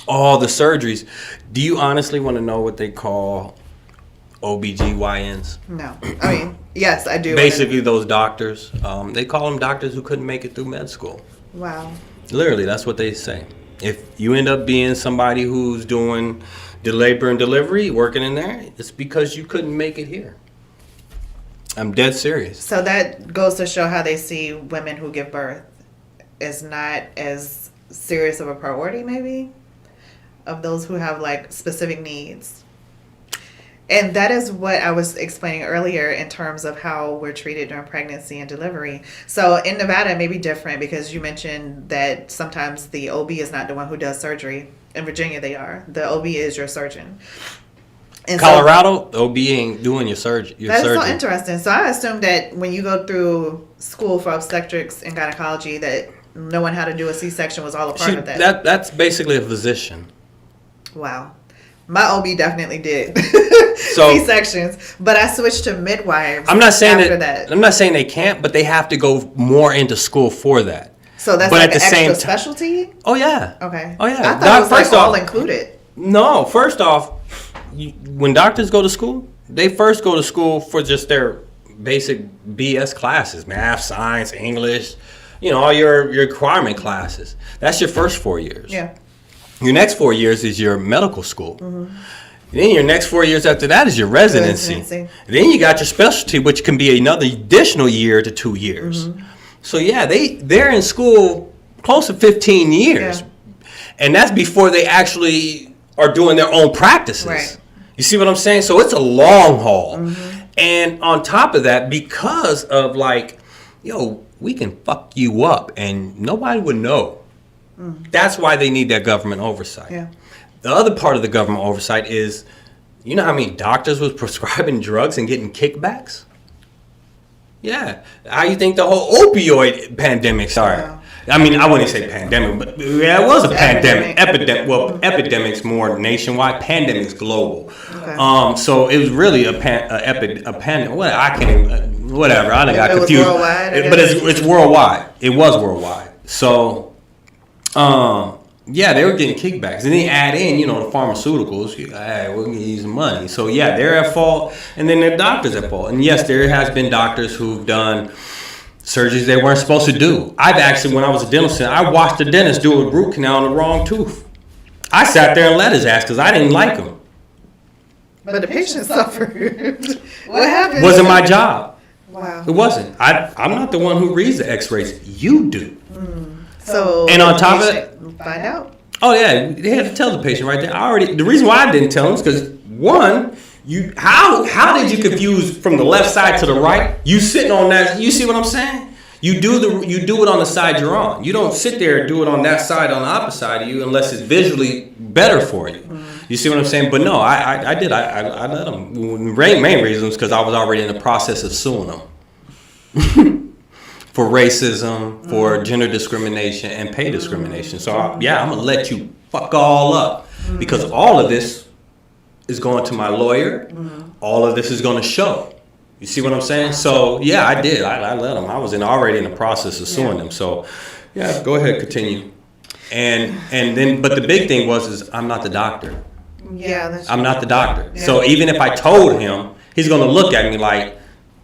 Speaker 1: all the surgeries, do you honestly want to know what they call OBGYNs?
Speaker 2: No. I mean, yes, I do.
Speaker 1: Basically, those doctors, they call them doctors who couldn't make it through med school.
Speaker 2: Wow.
Speaker 1: Literally, that's what they say. If you end up being somebody who's doing the labor and delivery, working in there, it's because you couldn't make it here. I'm dead serious.
Speaker 2: So that goes to show how they see women who give birth is not as serious of a priority, maybe, of those who have like specific needs. And that is what I was explaining earlier in terms of how we're treated during pregnancy and delivery. So in Nevada, it may be different because you mentioned that sometimes the OB is not the one who does surgery. In Virginia, they are. The OB is your surgeon. And
Speaker 1: Colorado, OB ain't doing your surgery.
Speaker 2: That is so interesting. So I assume that when you go through school for obstetrics and gynecology, that knowing how to do a C-section was all a part of that.
Speaker 1: That's basically a physician.
Speaker 2: Wow. My OB definitely did
Speaker 1: So
Speaker 2: C-sections, but I switched to midwives.
Speaker 1: I'm not saying
Speaker 2: after that.
Speaker 1: I'm not saying they can't, but they have to go more into school for that.
Speaker 2: So that's
Speaker 1: but
Speaker 2: like
Speaker 1: at the
Speaker 2: an
Speaker 1: same
Speaker 2: extra specialty?
Speaker 1: Oh yeah.
Speaker 2: Okay.
Speaker 1: Oh yeah.
Speaker 2: I thought it was like all included.
Speaker 1: No, first off, when doctors go to school, they first go to school for just their basic BS classes, math, science, English, all your requirement classes. That's your first 4 years.
Speaker 2: Yeah.
Speaker 1: Your next 4 years is your medical school. Mm-hmm. Then your next 4 years after that is your residency. Then you got your specialty, which can be another additional year to 2 years. Mm-hmm. So yeah, they're in school close to 15 years. Yeah. And that's before they actually are doing their own practices. Right. You see what I'm saying? So it's a long haul. Mm-hmm. And on top of that, because of we can fuck you up and nobody would know. Mm. That's why they need that government oversight. Yeah. The other part of the government oversight is, you know how many doctors was prescribing drugs and getting kickbacks? Yeah. How you think the whole opioid pandemic started? Yeah. I mean, I wouldn't say pandemic, but yeah, it was a pandemic. Epidemic. Well, epidemic's more nationwide. Pandemic's global. Okay. So it was really a pandemic. Well, I can't. Whatever. I got confused. But it's worldwide. It was worldwide. So, yeah, they were getting kickbacks. And then add in, the pharmaceuticals. Hey, we're going to use money. So yeah, they're at fault, and then the doctors at fault. And yes, there has been doctors who've done surgeries they weren't supposed to do. I've actually, when I was a dentist, I watched the dentist do a root canal on the wrong tooth. I sat there and let his ass because I didn't like him.
Speaker 2: But the patient suffered. What happened?
Speaker 1: Wasn't my job.
Speaker 2: Wow.
Speaker 1: It wasn't. I'm not the one who reads the x-rays. You do.
Speaker 2: So,
Speaker 1: and on top of it,
Speaker 2: find out.
Speaker 1: Oh yeah, they had to tell the patient right there. The reason why I didn't tell him is because one, how did you confuse from the left side to the right? You sitting on that. You see what I'm saying? You do it on the side you're on. You don't sit there and do it on that side on the opposite side of you unless it's visually better for you. You see what I'm saying? But no, I did. I let them. The main reasons because I was already in the process of suing them. For racism, for gender discrimination, and pay discrimination. So, I'm going to let you fuck all up. Because all of this is going to my lawyer. All of this is going to show. You see what I'm saying? So, yeah, I did. I let them. I was already in the process of suing them. So, yeah, go ahead, continue. And then, but the big thing is I'm not the doctor.
Speaker 2: Yeah, that's
Speaker 1: I'm not the doctor. Yeah. So, even if I told him, he's going to look at me like,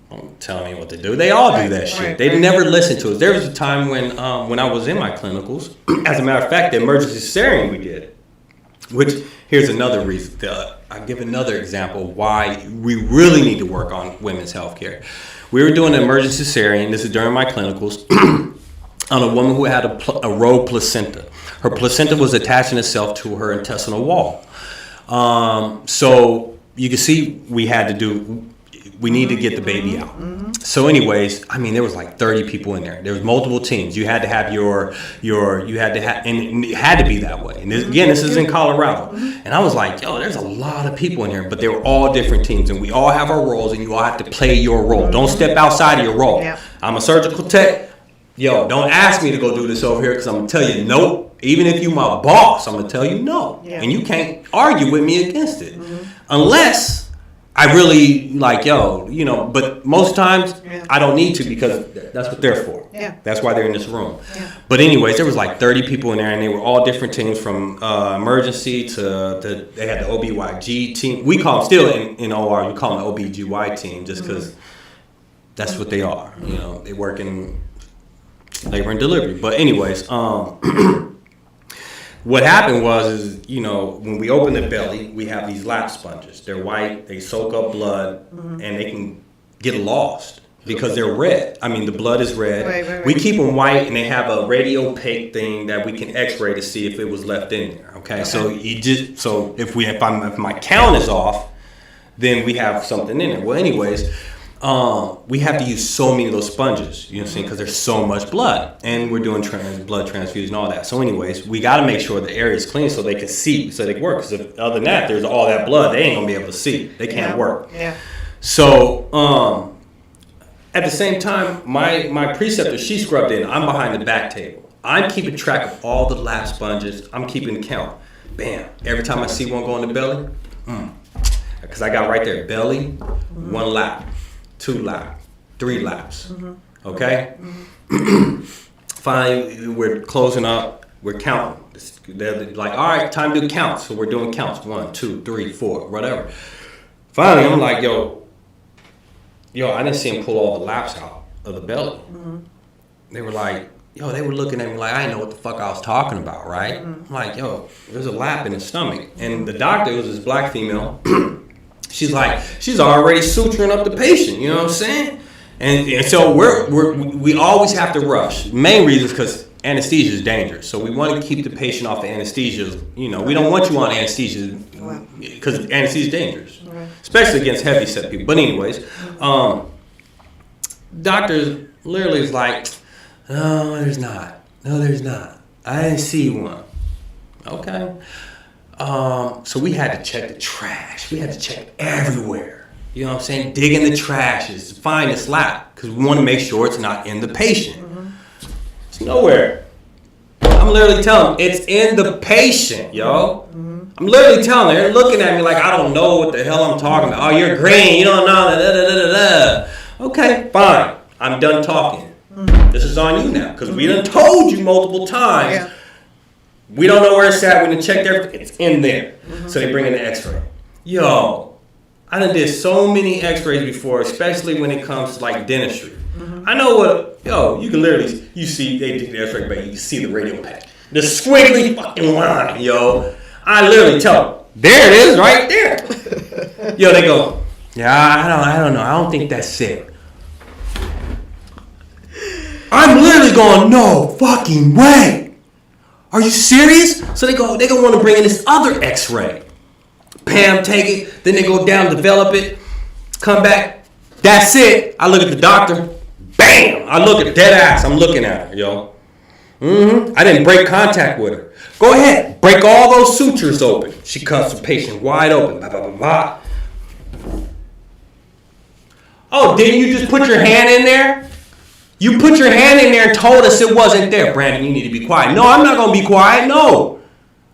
Speaker 1: don't tell me what to do. They all do that shit. They never listen to us. There was a time when I was in my clinicals, as a matter of fact, the emergency cesarean we did, which here's another reason. I give another example why we really need to work on women's health care. We were doing an emergency cesarean. This is during my clinicals on a woman who had a rogue placenta. Her placenta was attaching itself to her intestinal wall. So you can see we need to get the baby out. Mm-hmm. So anyways, I mean, there was like 30 people in there. There was multiple teams. You had to have and it had to be that way. And this is in Colorado. And I was like, there's a lot of people in here, but they were all different teams. And we all have our roles, and you all have to play your role. Don't step outside of your role. Yeah. I'm a surgical tech. Don't ask me to go do this over here because I'm going to tell you no. Even if you my boss, I'm going to tell you no. Yeah. And you can't argue with me against it. Mm-hmm. Unless I really but most times I don't need to because that's what they're for.
Speaker 2: Yeah.
Speaker 1: That's why they're in this room.
Speaker 2: Yeah.
Speaker 1: But anyways, there was like 30 people in there, and they were all different teams from emergency to they had the OBGYN team. We call them still in OR, we call them the OBGYN team just because that's what they are. They work in labor and delivery. But anyways, what happened was when we open the belly, we have these lap sponges. They're white, they soak up blood, and they can get lost because they're red. I mean, the blood is red.
Speaker 2: Right.
Speaker 1: We keep them white, and they have a radiopaque thing that we can X-ray to see if it was left in there. Okay, so if my count is off, then we have something in there. Well, anyways, we have to use so many of those sponges, you know what I'm saying, because there's so much blood, and we're doing blood transfusion and all that. So anyways, we got to make sure the area is clean so they can see, so they can work. Because other than that, there's all that blood, they ain't going to be able to see. They can't work.
Speaker 2: Yeah.
Speaker 1: So at the same time, my preceptor, she scrubbed in. I'm behind the back table. I'm keeping track of all the lap sponges. I'm keeping count. Bam. Every time I see one go in the belly, because I got right there, belly, 1 lap, 2 lap, 3 laps. Okay? Finally, we're closing up. We're counting. They're like, all right, time to do counts. So we're doing counts. 1, 2, 3, 4, whatever. Finally, I'm like, yo, I didn't see him pull all the laps out of the belly. They were like, they were looking at me like I didn't know what the fuck I was talking about, right? I'm like, there's a lap in his stomach. And the doctor, it was this black female, she's like, she's already suturing up the patient, you know what I'm saying? And so we always have to rush. Main reason is because anesthesia is dangerous. So we want to keep the patient off of anesthesia. You know, we don't want you on anesthesia because anesthesia is dangerous, especially against heavy set people. But anyways, doctors literally is like, no, there's not. No, there's not. I didn't see one. Okay. So we had to check the trash. We had to check everywhere. You know what I'm saying? Dig in the trashes to find this lap because we want to make sure it's not in the patient. It's nowhere. I'm literally telling them it's in the patient, yo. I'm literally telling them. They're looking at me like I don't know what the hell I'm talking about. Oh, you're green. You don't know. Da, da, da, da, da. Okay, fine. I'm done talking. This is on you now because we done told you multiple times.
Speaker 2: Yeah.
Speaker 1: We don't know where it's at. We done checked everything. It's in there. So they bring in the x-ray. Yo, I done did so many x-rays before, especially when it comes to like dentistry. I know what, you can literally, you see, they did the x-ray, but you can see the radio pack. The squiggly fucking line, yo. I literally tell them, there it is right there. Yo, they go, I don't know. I don't think that's it. I'm literally going, no fucking way. Are you serious? So they go want to bring in this other x-ray. Pam, take it. Then they go down, develop it. Come back. That's it. I look at the doctor. Bam. I look at dead ass. I'm looking at her, yo. I didn't break contact with her. Go ahead. Break all those sutures open. She cuts the patient wide open. Blah, blah, blah, blah. Oh, didn't you just put your hand in there? You put your hand in there and told us it wasn't there. Brandon, you need to be quiet. No, I'm not going to be quiet. No,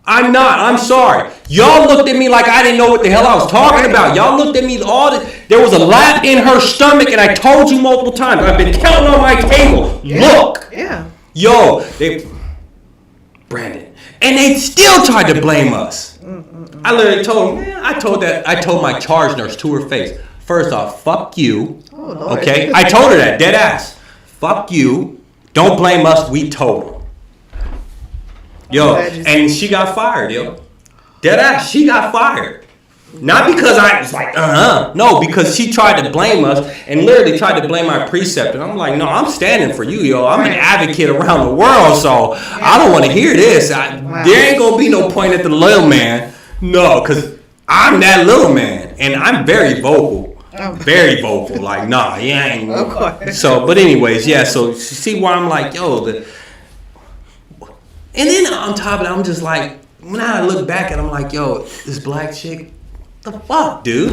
Speaker 1: I'm not. I'm sorry. Y'all looked at me like I didn't know what the hell I was talking about. Y'all looked at me there was a lap in her stomach, and I told you multiple times. I've been counting on my table.
Speaker 2: Yeah.
Speaker 1: Look.
Speaker 2: Yeah.
Speaker 1: Yo, Brandon. And they still tried to blame us. I literally told him, I told my charge nurse to her face. First off, fuck you.
Speaker 2: Oh, Lord.
Speaker 1: Okay? I told her that, dead ass. Fuck you. Don't blame us. We told them. Yo, and she got fired, yo. Dead ass, she got fired. Not because I was like, No, because she tried to blame us and literally tried to blame my preceptor. I'm like, no, I'm standing for you, yo. I'm an advocate around the world, so I don't want to hear this. There ain't going to be no point at the little man. No, because I'm that little man, and I'm very vocal. Very vocal, like, nah, yeah, ain't.
Speaker 2: Of course.
Speaker 1: So, but anyways, yeah, so see why I'm like, yo, and then on top of it, I'm just like, when I look back at it, I'm like, yo, this black chick, the fuck, dude?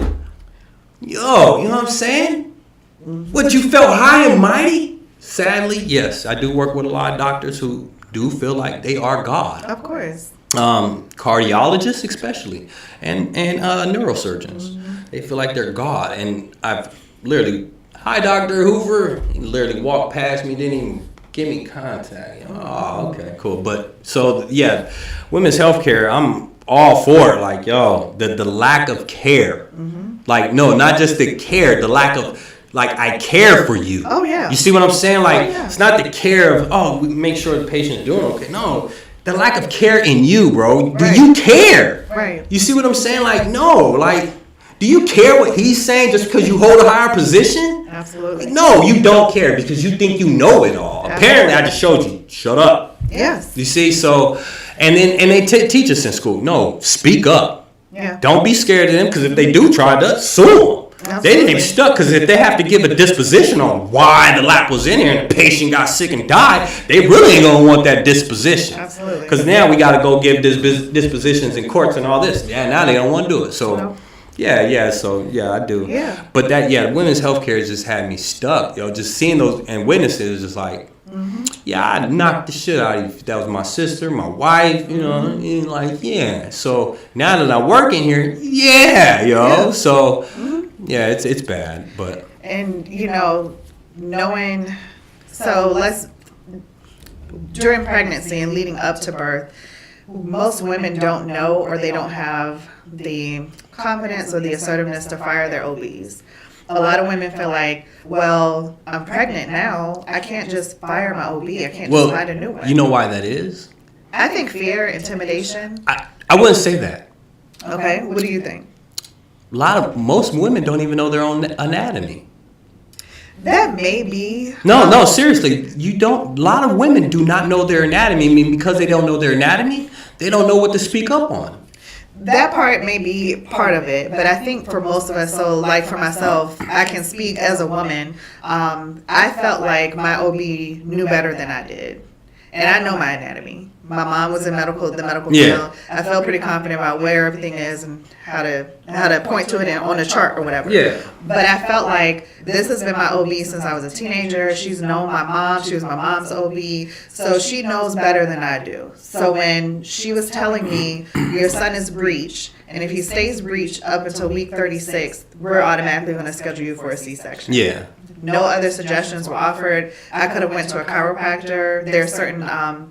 Speaker 1: Yo, you know what I'm saying? What, you felt high and mighty? Sadly, yes, I do work with a lot of doctors who do feel like they are God.
Speaker 2: Of course.
Speaker 1: Cardiologists especially, and neurosurgeons. They feel like they're God, and I've literally, hi, Dr. Hoover. He literally walked past me, didn't even give me contact. Oh, okay, cool. But so yeah, women's healthcare, I'm all for it. Like, yo, the lack of care. Like, no, not just the care, the lack of, like, I care for you.
Speaker 2: Oh yeah.
Speaker 1: You see what I'm saying? Like, it's not the care of, we make sure the patient's doing okay. No, the lack of care in you, bro. Do you care?
Speaker 2: Right.
Speaker 1: You see what I'm saying? Like, no, like, do you care what he's saying just because you hold a higher position?
Speaker 2: Absolutely.
Speaker 1: No, you don't care because you think you know it all. Apparently, I just showed you. Shut up.
Speaker 2: Yes.
Speaker 1: You see, so, and they teach us in school. No, speak up.
Speaker 2: Yeah.
Speaker 1: Don't be scared of them because if they do try to sue them. They didn't even stuck because if they have to give a disposition on why the lap was in here and the patient got sick and died, they really ain't gonna want that disposition.
Speaker 2: Absolutely.
Speaker 1: Because now we got to go give dispositions in courts and all this. Yeah, now they don't want to do it. So, yeah, I do.
Speaker 2: Yeah.
Speaker 1: But women's healthcare just had me stuck. Just seeing those and witnesses is just like, yeah, I knocked the shit out of you. That was my sister, my wife, and like, yeah. So now that I work in here, yeah. So. Yeah, it's bad, but
Speaker 2: and knowing during pregnancy and leading up to birth, most women don't know or they don't have the confidence or the assertiveness to fire their OBs. A lot of women feel like, well, I'm pregnant now. I can't just fire my OB. I can't just find a new one.
Speaker 1: You know why that is?
Speaker 2: I think fear, intimidation.
Speaker 1: I wouldn't say that.
Speaker 2: Okay, what do you think?
Speaker 1: Most women don't even know their own anatomy.
Speaker 2: That may be.
Speaker 1: No, seriously, you don't. A lot of women do not know their anatomy. I mean, because they don't know their anatomy, they don't know what to speak up on.
Speaker 2: That part may be part of it, but I think for most of us, so like for myself, I can speak as a woman. I felt like my OB knew better than I did, and I know my anatomy. My mom was in the medical field. I felt pretty confident about where everything is and how to point to it on a chart or whatever.
Speaker 1: Yeah.
Speaker 2: But I felt like this has been my OB since I was a teenager. She's known my mom. She was my mom's OB. So she knows better than I do. So when she was telling me, your son is breech, and if he stays breech up until week 36, we're automatically going to schedule you for a C-section.
Speaker 1: Yeah.
Speaker 2: No other suggestions were offered. I could have went to a chiropractor. There are certain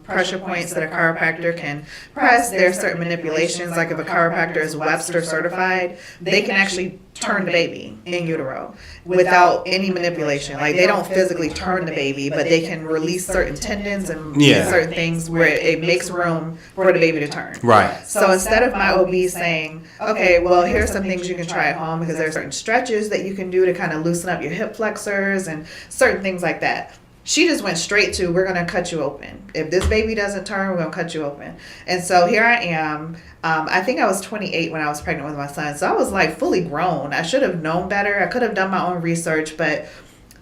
Speaker 2: pressure points that a chiropractor can press. There are certain manipulations, like if a chiropractor is Webster certified, they can actually turn the baby in utero without any manipulation. Like they don't physically turn the baby, but they can release certain tendons and certain things where it makes room for the baby to turn.
Speaker 1: Right.
Speaker 2: So instead of my OB saying, okay, well, here's some things you can try at home because there are certain stretches that you can do to kind of loosen up your hip flexors and certain things like that. She just went straight to, we're going to cut you open. If this baby doesn't turn, we're going to cut you open. And so here I am. I think I was 28 when I was pregnant with my son. So I was like fully grown. I should have known better. I could have done my own research. But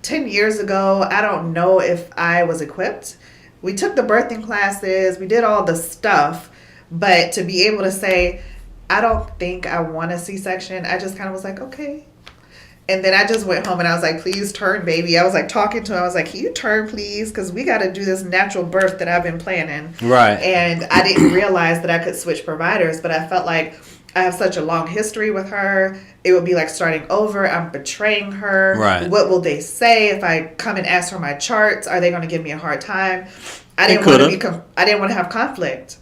Speaker 2: 10 years ago, I don't know if I was equipped. We took the birthing classes. We did all the stuff. But to be able to say, I don't think I want a C-section, I just kind of was like, okay. And then I just went home and I was like, please turn, baby. I was like talking to him. I was like, can you turn, please? Because we got to do this natural birth that I've been planning.
Speaker 1: Right.
Speaker 2: And I didn't realize that I could switch providers, but I felt like I have such a long history with her. It would be like starting over. I'm betraying her.
Speaker 1: Right.
Speaker 2: What will they say if I come and ask for my charts? Are they going to give me a hard time? I didn't want to have conflict.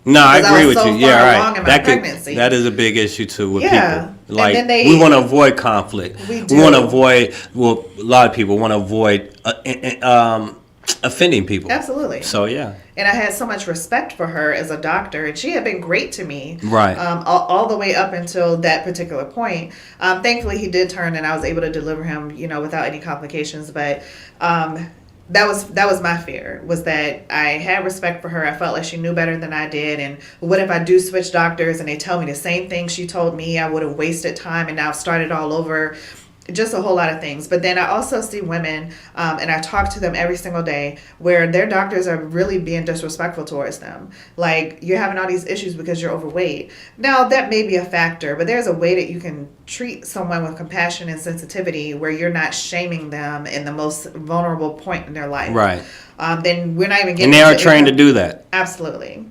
Speaker 1: No, I agree with you. Yeah,
Speaker 2: right.
Speaker 1: That is a big issue too with people. Like
Speaker 2: we
Speaker 1: want to avoid conflict. We want to avoid. Well, a lot of people want to avoid offending people.
Speaker 2: Absolutely.
Speaker 1: So yeah.
Speaker 2: And I had so much respect for her as a doctor, and she had been great to me.
Speaker 1: Right.
Speaker 2: All the way up until that particular point. Thankfully, he did turn, and I was able to deliver him, without any complications. But that was my fear, was that I had respect for her. I felt like she knew better than I did. And what if I do switch doctors and they tell me the same thing she told me? I would have wasted time and now started all over. Just a whole lot of things. But then I also see women, and I talk to them every single day, where their doctors are really being disrespectful towards them. Like, you're having all these issues because you're overweight. Now, that may be a factor, but there's a way that you can treat someone with compassion and sensitivity where you're not shaming them in the most vulnerable point in their life.
Speaker 1: Right.
Speaker 2: Then we're not even getting...
Speaker 1: And they are trained to do that.
Speaker 2: Absolutely.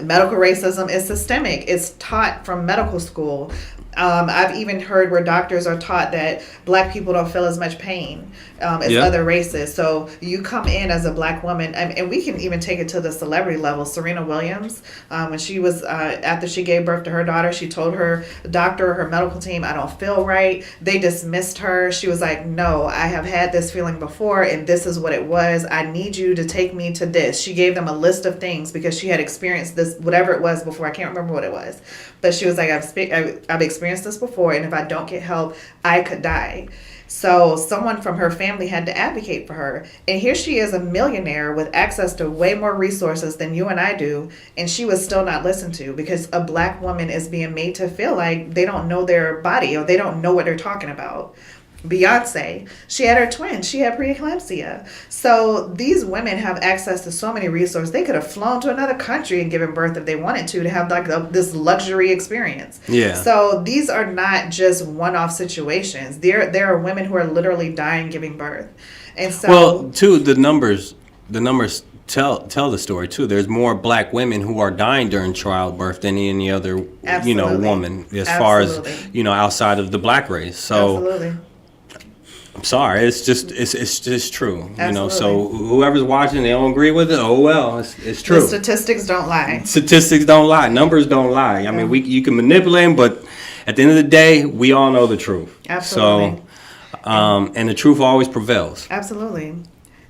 Speaker 2: Medical racism is systemic. It's taught from medical school. I've even heard where doctors are taught that black people don't feel as much pain as other races. So you come in as a black woman, and we can even take it to the celebrity level. Serena Williams, when she was, after she gave birth to her daughter, she told her doctor, her medical team, I don't feel right. They dismissed her. She was like, no, I have had this feeling before, and this is what it was. I need you to take me to this. She gave them a list of things because she had experienced this, whatever it was before. I can't remember what it was. But she was like, I've experienced this before, and if I don't get help, I could die. So someone from her family had to advocate for her. And here she is, a millionaire with access to way more resources than you and I do. And she was still not listened to because a black woman is being made to feel like they don't know their body or they don't know what they're talking about. Beyonce, she had her twin, she had preeclampsia. So these women have access to so many resources. They could have flown to another country and given birth if they wanted to have like this luxury experience.
Speaker 1: Yeah.
Speaker 2: So these are not just one-off situations. There are women who are literally dying giving birth. And so,
Speaker 1: well, too, the numbers tell the story too. There's more black women who are dying during childbirth than any other woman as far as outside of the black race. So
Speaker 2: absolutely.
Speaker 1: I'm sorry, it's just true. Absolutely. So whoever's watching, they don't agree with it. Oh well, it's true.
Speaker 2: The statistics don't lie.
Speaker 1: Statistics don't lie. Numbers don't lie. I mean, you can manipulate them, but at the end of the day, we all know the truth.
Speaker 2: Absolutely.
Speaker 1: So, and the truth always prevails.
Speaker 2: Absolutely.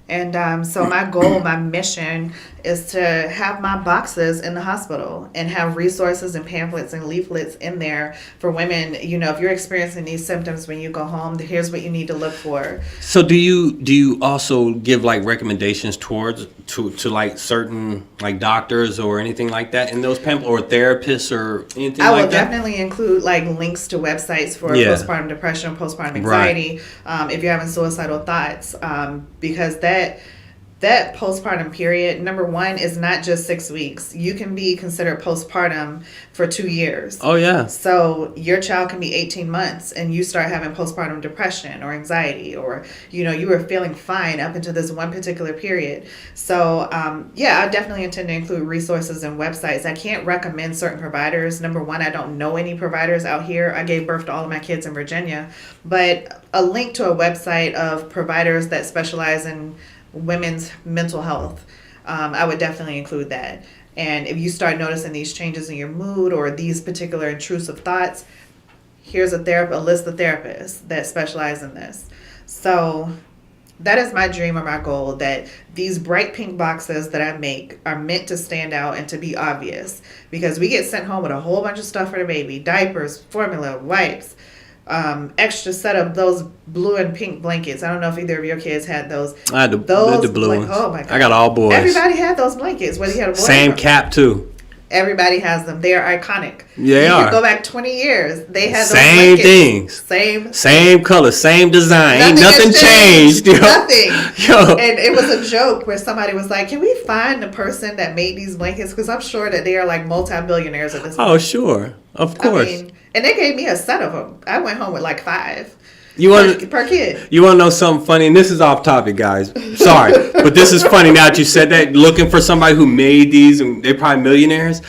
Speaker 2: And so my goal, my mission is to have my boxes in the hospital and have resources and pamphlets and leaflets in there for women. If you're experiencing these symptoms when you go home, here's what you need to look for. So
Speaker 1: do you also give like recommendations to like certain like doctors or anything like that in those pamphlets, or therapists or anything like that?
Speaker 2: I will definitely include like links to websites for postpartum depression, postpartum anxiety, right. If you're having suicidal thoughts, because that postpartum period, number one, is not just 6 weeks. You can be considered postpartum for 2 years.
Speaker 1: Oh, yeah.
Speaker 2: So your child can be 18 months and you start having postpartum depression or anxiety, or, you were feeling fine up until this one particular period. So, I definitely intend to include resources and websites. I can't recommend certain providers. Number one, I don't know any providers out here. I gave birth to all of my kids in Virginia. But a link to a website of providers that specialize in women's mental health, I would definitely include that. And if you start noticing these changes in your mood or these particular intrusive thoughts, here's a list of therapists that specialize in this. So that is my dream or my goal, that these bright pink boxes that I make are meant to stand out and to be obvious, because we get sent home with a whole bunch of stuff for the baby: diapers, formula, wipes, extra set of those blue and pink blankets. I don't know if either of your kids had those.
Speaker 1: I had the blue ones.
Speaker 2: Oh my God.
Speaker 1: I got all boys.
Speaker 2: Everybody had those blankets, whether you had a boy
Speaker 1: Same cap too.
Speaker 2: Everybody has them. They are iconic.
Speaker 1: Yeah, they are.
Speaker 2: Go back 20 years. They had those
Speaker 1: same
Speaker 2: blankets.
Speaker 1: things. Same color, same design. Ain't nothing changed.
Speaker 2: Nothing. And it was a joke where somebody was like, "Can we find the person that made these blankets? Because I'm sure that they are like multi-billionaires at this point."
Speaker 1: Oh, sure. Of course.
Speaker 2: And they gave me a set of them. I went home with like 5. Per kid.
Speaker 1: You want to know something funny? And this is off topic, guys. Sorry. But this is funny now that you said that. Looking for somebody who made these, and they're probably millionaires.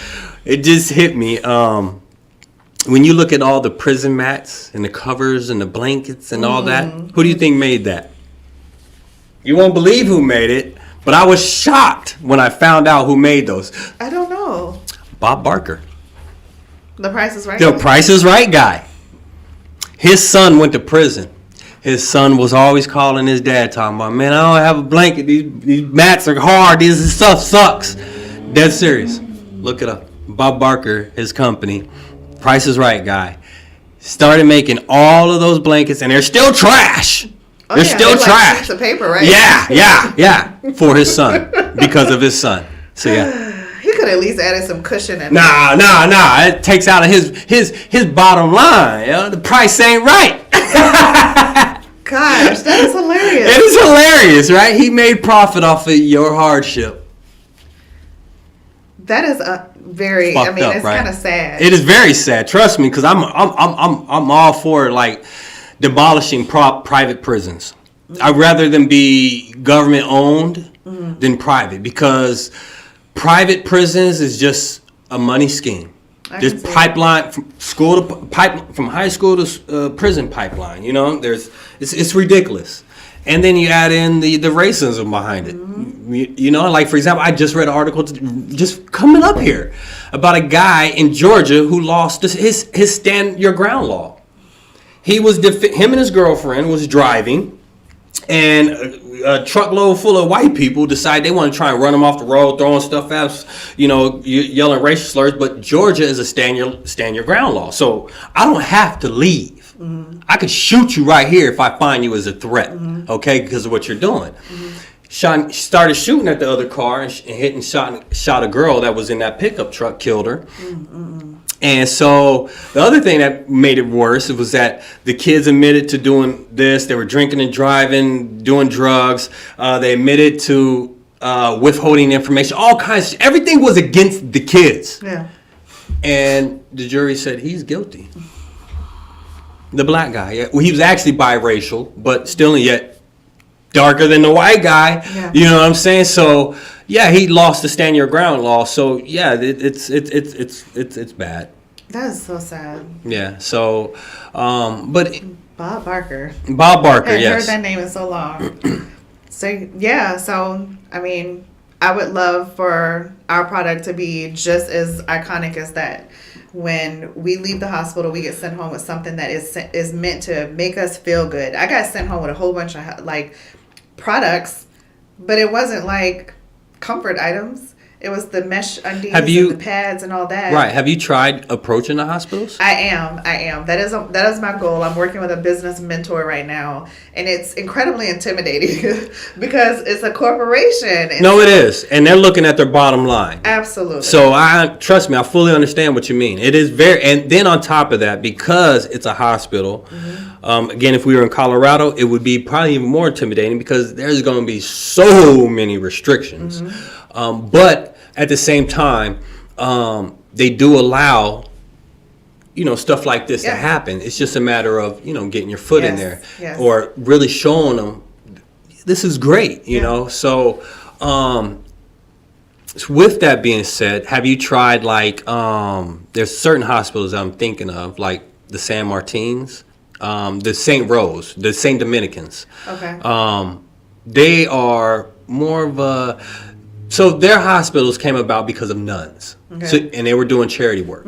Speaker 1: It just hit me. When you look at all the prison mats and the covers and the blankets and all that, who do you think made that? You won't believe who made it, but I was shocked when I found out who made those.
Speaker 2: I don't know.
Speaker 1: Bob Barker.
Speaker 2: The Price is Right?
Speaker 1: The Price is Right guy. His son went to prison. His son was always calling his dad, talking about, "Man, I don't have a blanket. These mats are hard. This stuff sucks." Dead serious. Look it up. Bob Barker, his company, Price is Right guy, started making all of those blankets, and they're still trash. They're still trash.
Speaker 2: Like sheets of paper, right?
Speaker 1: Yeah. For his son, because of his son. So yeah.
Speaker 2: He could at least added some cushion in.
Speaker 1: Nah. It takes out of his bottom line. The price ain't right.
Speaker 2: Gosh, that is hilarious.
Speaker 1: It is hilarious, right? He made profit off of your hardship.
Speaker 2: That is very.
Speaker 1: Fucked
Speaker 2: I mean,
Speaker 1: up,
Speaker 2: it's
Speaker 1: right?
Speaker 2: kind of sad.
Speaker 1: It is very sad. Trust me, because I'm all for like demolishing private prisons. I'd rather them be government owned than private, because private prisons is just a money scheme. Just pipeline from high school to prison pipeline. It's ridiculous. And then you add in the racism behind it. Like, for example, I just read an article just coming up here about a guy in Georgia who lost his stand your ground law. He was him and his girlfriend was driving, and a truckload full of white people decide they want to try and run him off the road, throwing stuff at us, yelling racial slurs. But Georgia is a stand your ground law, so I don't have to leave. I could shoot you right here if I find you as a threat, okay, because of what you're doing. Started shooting at the other car and hit and shot a girl that was in that pickup truck, killed her. And so the other thing that made it worse was that the kids admitted to doing this. They were drinking and driving, doing drugs. They admitted to withholding information, all kinds. Everything was against the kids.
Speaker 2: Yeah.
Speaker 1: And the jury said he's guilty. The black guy. Yeah. Well, he was actually biracial, but still yet darker than the white guy.
Speaker 2: Yeah.
Speaker 1: You know what I'm saying? So yeah, he lost the stand your ground law. So yeah, it's bad.
Speaker 2: That is so sad.
Speaker 1: Yeah. So, but
Speaker 2: Bob Barker.
Speaker 1: Yes.
Speaker 2: I heard that name in so long. So yeah. So I mean, I would love for our product to be just as iconic as that. When we leave the hospital, we get sent home with something that is meant to make us feel good. I got sent home with a whole bunch of like products, but it wasn't like comfort items. It was the mesh undies and the pads and all that.
Speaker 1: Right. Have you tried approaching the hospitals?
Speaker 2: I am. That is my goal. I'm working with a business mentor right now, and it's incredibly intimidating because it's a corporation.
Speaker 1: No, it is, and they're looking at their bottom line.
Speaker 2: Absolutely.
Speaker 1: So trust me, I fully understand what you mean. It is and then on top of that, because it's a hospital. Again, if we were in Colorado, it would be probably even more intimidating because there's going to be so many restrictions. But at the same time, they do allow, stuff like this to happen. It's just a matter of, getting your foot in there or really showing them this is great, you know. So with that being said, have you tried there's certain hospitals I'm thinking of, like the San Martins, the St. Rose, the St. Dominicans.
Speaker 2: Okay.
Speaker 1: They are more of a... So their hospitals came about because of nuns. Okay. So, and they were doing charity work,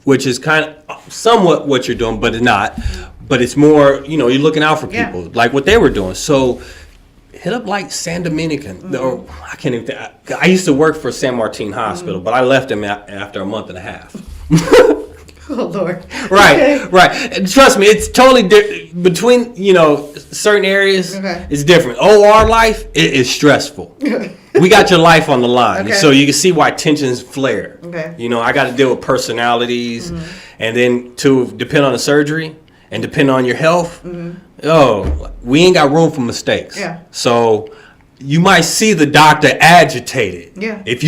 Speaker 1: which is kind of somewhat what you're doing, but it's not. But it's more, you're looking out for people, like what they were doing. So hit up like San Dominican. Or I can't even think. I used to work for San Martin Hospital, but I left them after a month and a half.
Speaker 2: Oh, Lord.
Speaker 1: Right, right. And trust me, it's totally between, certain areas, it's different. OR life, it is stressful. We got your life on the line. So you can see why tensions flare. I got to deal with personalities. And then to depend on the surgery and depend on your health, we ain't got room for mistakes. So you might see the doctor agitated. If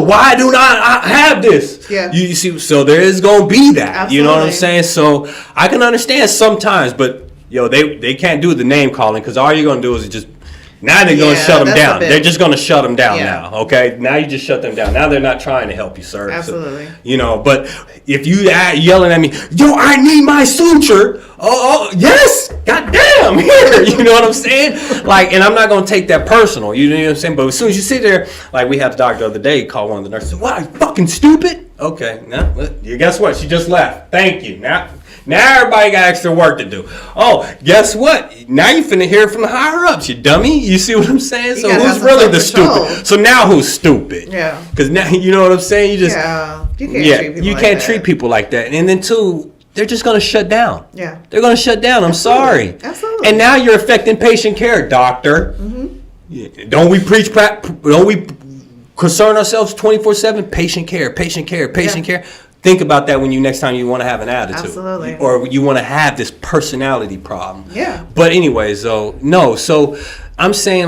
Speaker 1: why do not I have this? You see, so there is going to be that. Absolutely. You know what I'm saying? So I can understand sometimes, but they can't do the name calling because all you're going to do is just... Now they're going to shut them down. They're just going to shut them down now, okay? Now you just shut them down. Now they're not trying to help you, sir.
Speaker 2: Absolutely.
Speaker 1: So, but if you yelling at me, I need my suture. Oh, yes. Goddamn, here. You know what I'm saying? And I'm not going to take that personal. You know what I'm saying? But as soon as you sit there, like we had the doctor the other day call one of the nurses. What, are you fucking stupid? Okay. Now, guess what? She just left. Thank you. Now everybody got extra work to do. Oh, guess what? Now you finna hear from the higher ups, you dummy. You see what I'm saying? So who's really the stupid? So now who's stupid? Yeah. Because now you know what I'm saying. You can't treat people like that. And then two, they're just gonna shut down. Yeah. They're gonna shut down. I'm sorry. Absolutely. And now you're affecting patient care, doctor. Don't we preach? Don't we concern ourselves 24/7? Patient care. Patient care. Patient care. Think about that when next time you want to have an attitude.
Speaker 2: Absolutely.
Speaker 1: Or you want to have this personality problem.
Speaker 2: Yeah.
Speaker 1: But anyways, though, no. So I'm saying,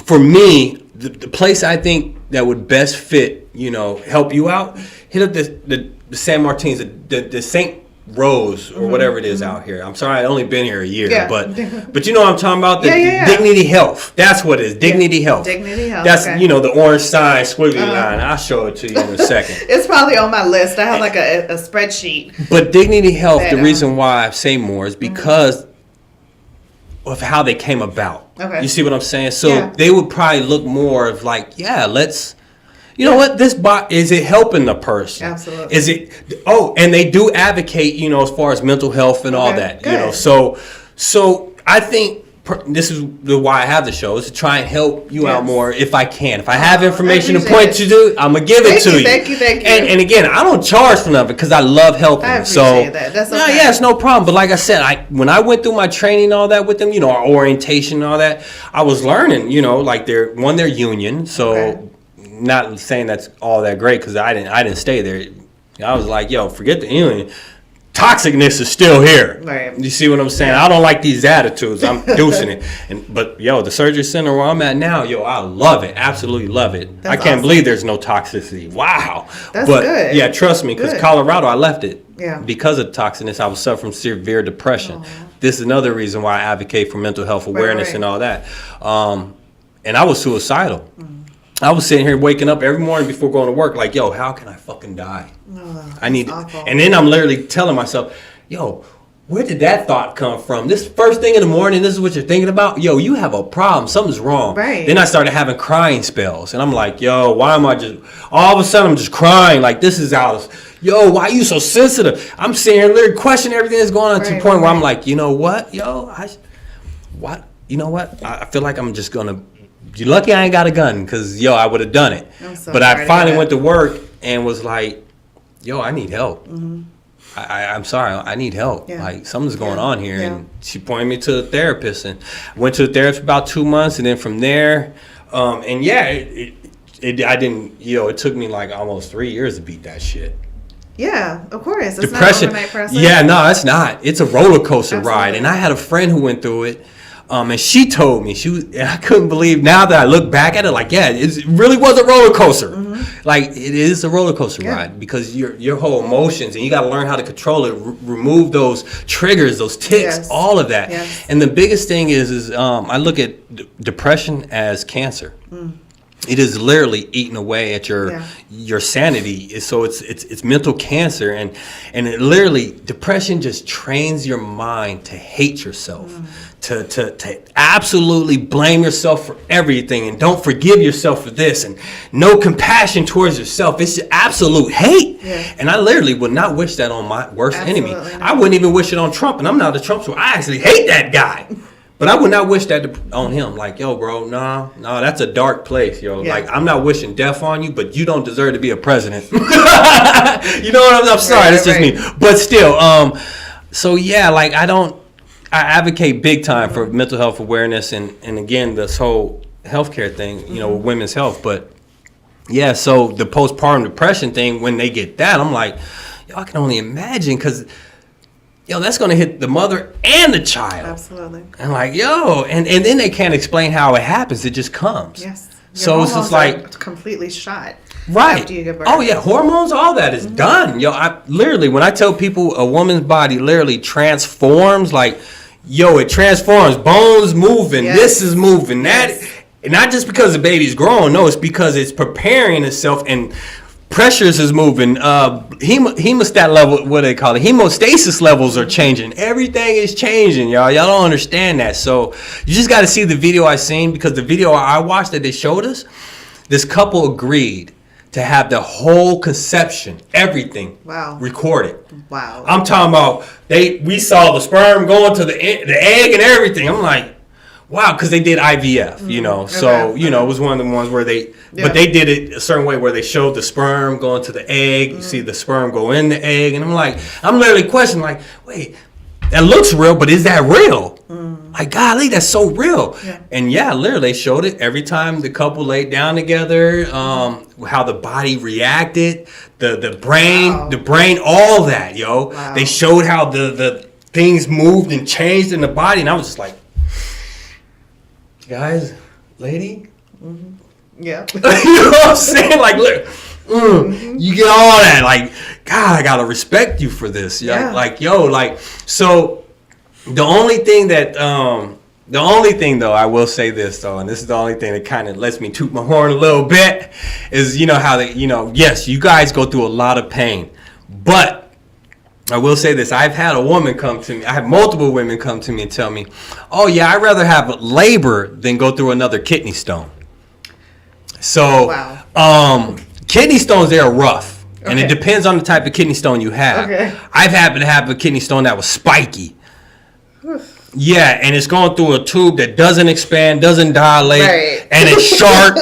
Speaker 1: for me, the place I think that would best fit, help you out, hit up the San Martins, the St. Rose or whatever it is out here. I'm sorry, I only been here a year, but you know what I'm talking about? The Dignity Health. That's what it is. Dignity Health.
Speaker 2: Dignity Health.
Speaker 1: That's the orange sign, squiggly line. I'll show it to you in a second.
Speaker 2: It's probably on my list. I have a spreadsheet.
Speaker 1: But Dignity Health, the reason why I say more is because of how they came about. Okay. You see what I'm saying? So they would probably look more of let's. You know what? This is it helping the person?
Speaker 2: Absolutely.
Speaker 1: Is it? And they do advocate, as far as mental health and all that.
Speaker 2: Good.
Speaker 1: So I think this is why I have the show, is to try and help you out more if I can. If I have
Speaker 2: I
Speaker 1: information to
Speaker 2: appreciate
Speaker 1: point you to, I'm gonna give it to you.
Speaker 2: Thank you.
Speaker 1: And again, I don't charge for nothing because I love helping.
Speaker 2: I appreciate that. That's okay.
Speaker 1: Yeah, it's no problem. But like I said, when I went through my training and all that with them, you know, our orientation and all that, I was learning, you know, like they're union, so not saying that's all that great because I didn't stay there. I was like, yo, forget the union. Toxicness is still here.
Speaker 2: Right.
Speaker 1: You see what I'm saying? I don't like these attitudes. I'm deucing it. But yo, the surgery center where I'm at now, yo, I love it. Absolutely love it.
Speaker 2: That's
Speaker 1: I can't
Speaker 2: awesome.
Speaker 1: believe there's no toxicity. Wow.
Speaker 2: That's
Speaker 1: but,
Speaker 2: good.
Speaker 1: Yeah, trust me, because Colorado, I left it.
Speaker 2: Yeah.
Speaker 1: Because of toxicness, I was suffering from severe depression. This is another reason why I advocate for mental health awareness and all that. And I was suicidal. I was sitting here waking up every morning before going to work like, yo, how can I fucking die? I need
Speaker 2: awful.
Speaker 1: And then I'm literally telling myself, yo, where did that thought come from? This first thing in the morning, this is what you're thinking about? Yo, you have a problem. Something's wrong.
Speaker 2: Right.
Speaker 1: Then I started having crying spells. And I'm like, yo, why am I just, all of a sudden I'm just crying. Like, this is out. Yo, why are you so sensitive? I'm sitting here literally questioning everything that's going on to the point where I'm like, you know what? Yo, you know what? I feel like I'm just going to, you're lucky I ain't got a gun because, yo, I would have done it. But I finally went to work and was like, yo, I need help. I'm sorry, I need help. Like, something's going on here. And she pointed me to a therapist. And I went to a therapist for about 2 months. And then from there, it took me like almost 3 years to beat that shit.
Speaker 2: Yeah, of course. It's
Speaker 1: Depression.
Speaker 2: Not overnight process.
Speaker 1: Yeah, no, it's not. It's a roller coaster ride. And I had a friend who went through it. And she told me, I couldn't believe, now that I look back at it, like, yeah, it really was a roller coaster. Like, it is a roller coaster ride because your whole emotions, and you got to learn how to control it, remove those triggers, those tics, all of that. And the biggest thing is I look at depression as cancer. It is literally eating away at your sanity. So it's mental cancer, and it literally, depression just trains your mind to hate yourself, to absolutely blame yourself for everything, and don't forgive yourself for this, and no compassion towards yourself. It's just absolute hate. And I literally would not wish that on my worst enemy. I wouldn't even wish it on Trump, and I'm not a Trump, so I actually hate that guy. But I would not wish that on him. Like, yo, bro, no, that's a dark place, yo. Like, I'm not wishing death on you, but you don't deserve to be a president. You know what I'm sorry, that's just me. But still, so yeah, like, I advocate big time for mental health awareness and again, this whole healthcare thing, you know, with women's health. But yeah, so the postpartum depression thing, when they get that, I'm like, yo, I can only imagine, because yo, that's going to hit the mother and the child.
Speaker 2: Absolutely.
Speaker 1: And like, yo, and then they can't explain how it happens. It just comes.
Speaker 2: Yes.
Speaker 1: So it's just like
Speaker 2: completely shot.
Speaker 1: Right.
Speaker 2: After you give birth.
Speaker 1: Oh yeah, hormones, all that is done. Yo, I literally, when I tell people a woman's body literally transforms, like, yo, it transforms. Bones moving. This is moving. That, and not just because the baby's growing. No, it's because it's preparing itself, and pressures is moving. Hemostat level, what do they call it? Hemostasis levels are changing. Everything is changing, y'all. Y'all don't understand that. So you just got to see the video I seen, because the video I watched that they showed us, this couple agreed to have the whole conception, everything recorded.
Speaker 2: Wow.
Speaker 1: I'm talking about we saw the sperm going to the egg and everything. I'm like, wow, because they did IVF, you know. So, you know, it was one of the ones where but they did it a certain way where they showed the sperm going to the egg. You see the sperm go in the egg. And I'm literally questioning, like, wait, that looks real, but is that real? Like, golly, that's so real. And yeah, literally, they showed it every time the couple laid down together, how the body reacted, the brain, all that, yo. They showed how the things moved and changed in the body. And I was just like, guys, lady,
Speaker 2: yeah.
Speaker 1: You know what I'm saying? Like, look, you get all that. Like, God, I gotta respect you for this. Yeah. Like, yo, like, so the only thing though, I will say this though, and this is the only thing that kind of lets me toot my horn a little bit, is, you know, how they, you know, yes, you guys go through a lot of pain, but I will say this. I've had a woman come to me. I have multiple women come to me and tell me, oh, yeah, I'd rather have labor than go through another kidney stone. So, kidney stones, they are rough. And it depends on the type of kidney stone you have. I've happened to have a kidney stone that was spiky. Yeah, and it's going through a tube that doesn't expand, doesn't dilate,
Speaker 2: Right.
Speaker 1: and it's sharp.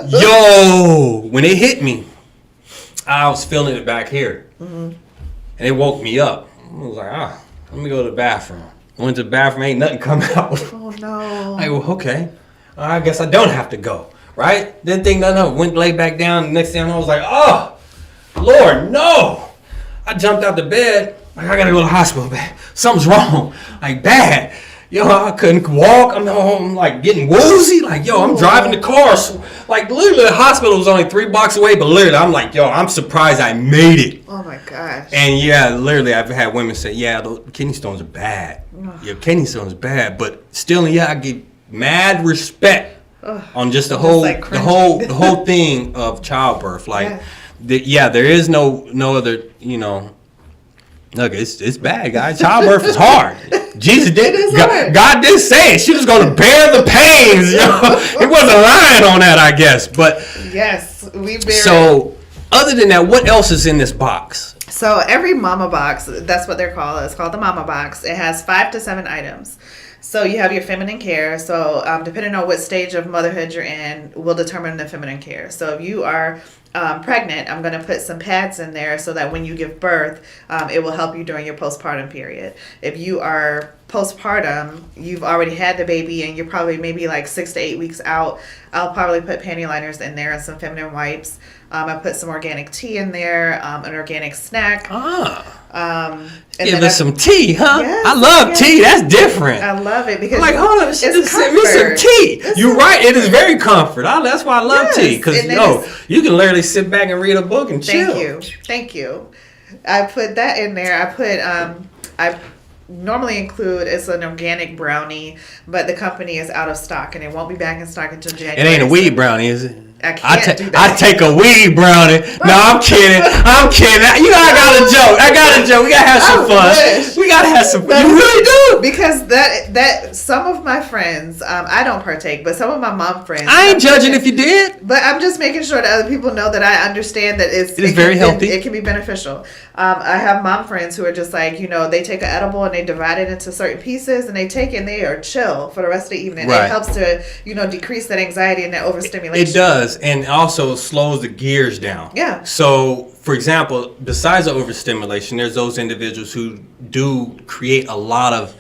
Speaker 1: Yo, when it hit me, I was feeling it back here, and it woke me up. I was like, let me go to the bathroom. I went to the bathroom, ain't nothing come out.
Speaker 2: Oh no.
Speaker 1: Like, well, okay, I guess I don't have to go, right? Didn't think nothing of it. Went lay back down. The next thing I know, I was like, oh, Lord, no. I jumped out the bed. Like, I gotta go to the hospital, man. Something's wrong. Like, bad. Yo, I couldn't walk. I'm like getting woozy. Like, yo, I'm driving the car. So, like, literally, the hospital was only 3 blocks away. But literally, I'm like, yo, I'm surprised I made it.
Speaker 2: Oh my gosh.
Speaker 1: And yeah, literally, I've had women say, yeah, those kidney stones are bad. Your kidney stones are bad. But still, yeah, I get mad respect on just the whole,
Speaker 2: like
Speaker 1: the whole thing of childbirth. Like, there is no other, Look, it's bad, guys. Childbirth is hard. Jesus did. God did say it. She was going to bear the pains. He wasn't lying on that, I guess. But
Speaker 2: yes, we bear.
Speaker 1: So, other than that, what else is in this box?
Speaker 2: So every mama box, that's what they're called. It's called the mama box. It has 5 to 7 items. So you have your feminine care. So depending on what stage of motherhood you're in, will determine the feminine care. So if you are pregnant, I'm going to put some pads in there so that when you give birth, it will help you during your postpartum period. If you are postpartum, you've already had the baby and you're probably maybe like 6 to 8 weeks out, I'll probably put panty liners in there and some feminine wipes. I put some organic tea in there, an organic snack.
Speaker 1: Give us some tea, huh?
Speaker 2: Yes,
Speaker 1: I love tea. That's different.
Speaker 2: I love it because
Speaker 1: I'm like, hold on, she
Speaker 2: it's
Speaker 1: just sent me some tea. You're right. It is very comfort. That's why I love tea, because you can literally sit back and read a book and chill.
Speaker 2: Thank you. I put that in there. I normally include, it's an organic brownie, but the company is out of stock and it won't be back in stock until January.
Speaker 1: It ain't a weed brownie, is it?
Speaker 2: I can't do that.
Speaker 1: I take a weed brownie. No, I'm kidding. I got a joke. We gotta have some fun. We gotta have some fun. You really do.
Speaker 2: Because that some of my friends, I don't partake, but some of my mom friends.
Speaker 1: I ain't judging if you did.
Speaker 2: But I'm just making sure that other people know that I understand that it is
Speaker 1: very healthy.
Speaker 2: It can be beneficial. I have mom friends who are just like, they take an edible and they divide it into certain pieces and they take it and they are chill for the rest of the evening.
Speaker 1: Right.
Speaker 2: It helps to, decrease that anxiety and that overstimulation.
Speaker 1: It does. And also slows the gears down.
Speaker 2: Yeah.
Speaker 1: So, for example, besides the overstimulation, there's those individuals who do create a lot of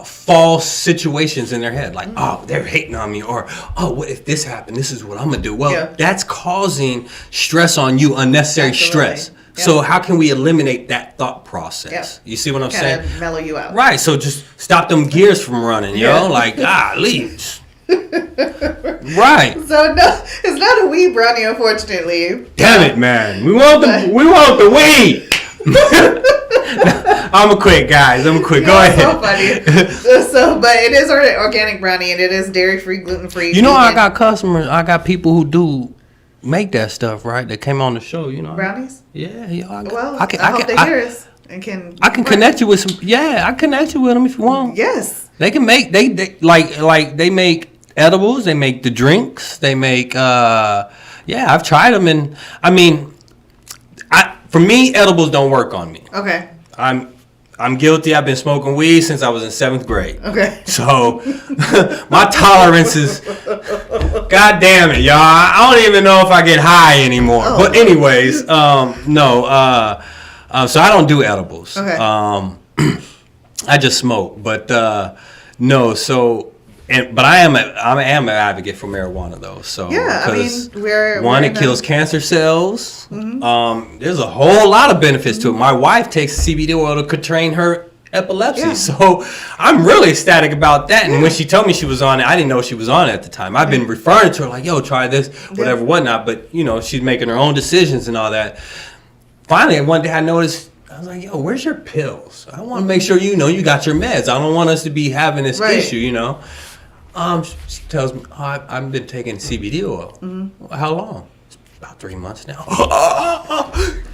Speaker 1: false situations in their head. Like, oh, they're hating on me, or oh, what if this happened? This is what I'm gonna do. Well, that's causing stress on you, unnecessary stress. Yep. So how can we eliminate that thought process? You see what I'm saying?
Speaker 2: Kind of mellow you out.
Speaker 1: Right. So just stop them gears from running, like, leave. Right.
Speaker 2: So no, it's not a weed brownie, unfortunately.
Speaker 1: Damn it, man. We want the weed. I'm gonna quit, guys. Go ahead.
Speaker 2: So funny. But it is an organic brownie and it is dairy free, gluten free.
Speaker 1: I got people who do make that stuff, right? That came on the show,
Speaker 2: Brownies?
Speaker 1: Yeah.
Speaker 2: I hope they hear us and can.
Speaker 1: I can connect you with some. Yeah, I connect you with them if you want.
Speaker 2: Yes.
Speaker 1: They can make they make edibles. They make the drinks. They make I've tried them, and I mean, for me, edibles don't work on me.
Speaker 2: Okay.
Speaker 1: I'm guilty. I've been smoking weed since I was in 7th grade.
Speaker 2: Okay.
Speaker 1: So my tolerance is, God damn it, y'all. I don't even know if I get high anymore. But anyways, no. So I don't do edibles.
Speaker 2: Okay.
Speaker 1: I just smoke. But no. So. But I am an advocate for marijuana, though. So it kills cancer cells. Mm-hmm. There's a whole lot of benefits to it. My wife takes CBD oil to train her epilepsy, so I'm really ecstatic about that. And when she told me she was on it, I didn't know she was on it at the time. I've been referring to her like, "Yo, try this, whatever, whatnot." But she's making her own decisions and all that. Finally, one day I noticed. I was like, "Yo, where's your pills? I want to make sure you got your meds. I don't want us to be having this issue, She tells me, I've been taking CBD oil. Mm-hmm. How long? It's about 3 months now.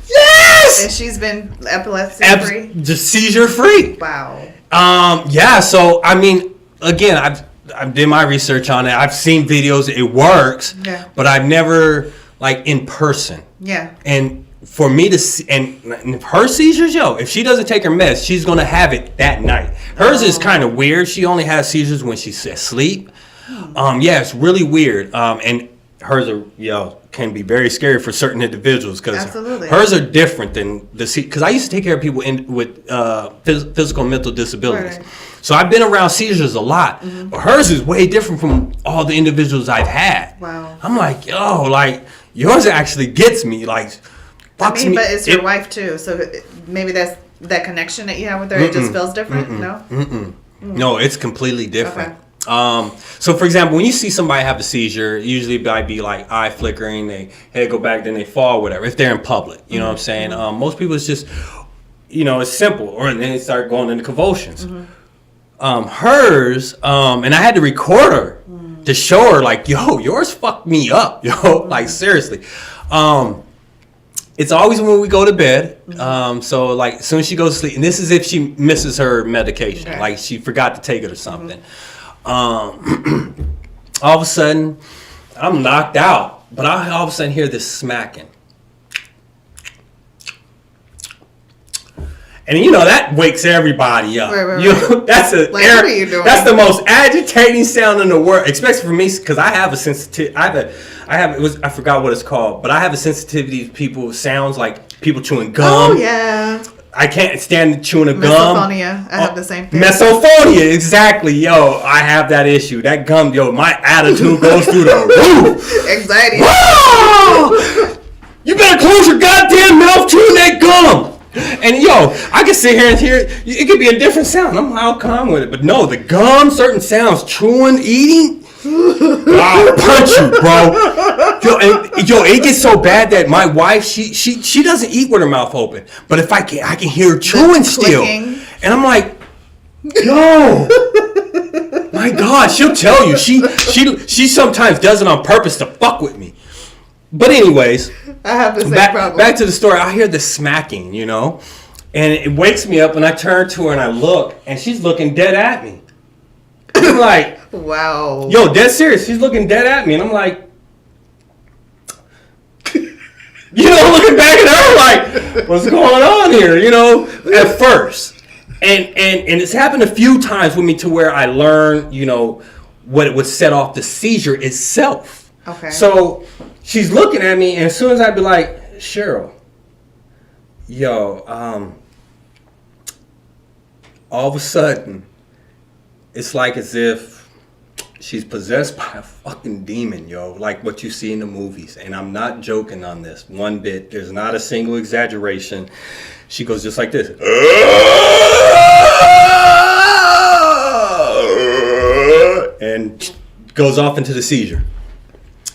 Speaker 1: Yes!
Speaker 2: And she's been epilepsy free?
Speaker 1: Just seizure free.
Speaker 2: Wow.
Speaker 1: So, I mean, again, I've did my research on it. I've seen videos. It works. Yeah. But I've never like in person.
Speaker 2: Yeah.
Speaker 1: And for me to see, and her seizures, if she doesn't take her meds, she's gonna have it that night. Hers is kind of weird. She only has seizures when she's asleep. It's really weird. And hers are, can be very scary for certain individuals because hers are different than because I used to take care of people with physical and mental disabilities. Right. So I've been around seizures a lot, but hers is way different from all the individuals I've had.
Speaker 2: Wow.
Speaker 1: I'm like, yours actually gets me, like,
Speaker 2: but it's your wife too, so maybe that's that connection that you have with her. It just feels different.
Speaker 1: No, it's completely different.
Speaker 2: Okay.
Speaker 1: So for example, when you see somebody have a seizure, usually it might be like eye flickering, they head go back, then they fall, whatever. If they're in public, you know what I'm saying? Most people it's just, it's simple, and then they start going into convulsions. Hers, and I had to record her to show her, like, yours fucked me up, like seriously. It's always when we go to bed. So like as soon as she goes to sleep, and this is if she misses her medication, like she forgot to take it or something. All of a sudden, I'm knocked out, but I all of a sudden hear this smacking. And that wakes everybody up. Right. That's what are you doing? That's the most agitating sound in the world, especially for me, because I have a sensitivity. I forgot what it's called, but I have a sensitivity to people sounds like people chewing gum.
Speaker 2: Oh yeah.
Speaker 1: I can't stand chewing a gum.
Speaker 2: Misophonia. I have the same thing.
Speaker 1: Misophonia, exactly. I have that issue. That gum, my attitude goes through the roof.
Speaker 2: Anxiety.
Speaker 1: Whoa! You better close your goddamn mouth chewing that gum. And I can sit here and hear it. It could be a different sound. I'm all calm with it. But no, the gum, certain sounds, chewing, eating, I'll punch you, bro. It gets so bad that my wife, she doesn't eat with her mouth open. But if I can hear her chewing still. And I'm like, my God, she'll tell you. She sometimes does it on purpose to fuck with me. But anyways,
Speaker 2: I have the same problem.
Speaker 1: Back to the story. I hear the smacking, and it wakes me up, and I turn to her and I look, and she's looking dead at me. I'm like,
Speaker 2: wow.
Speaker 1: Dead serious. She's looking dead at me, and I'm like, looking back at her like, what's going on here? At first, and it's happened a few times with me to where I learned, what it would set off the seizure itself.
Speaker 2: Okay.
Speaker 1: So she's looking at me, and as soon as I'd be like, Cheryl, all of a sudden, it's like as if she's possessed by a fucking demon, like what you see in the movies. And I'm not joking on this one bit. There's not a single exaggeration. She goes just like this. And goes off into the seizure.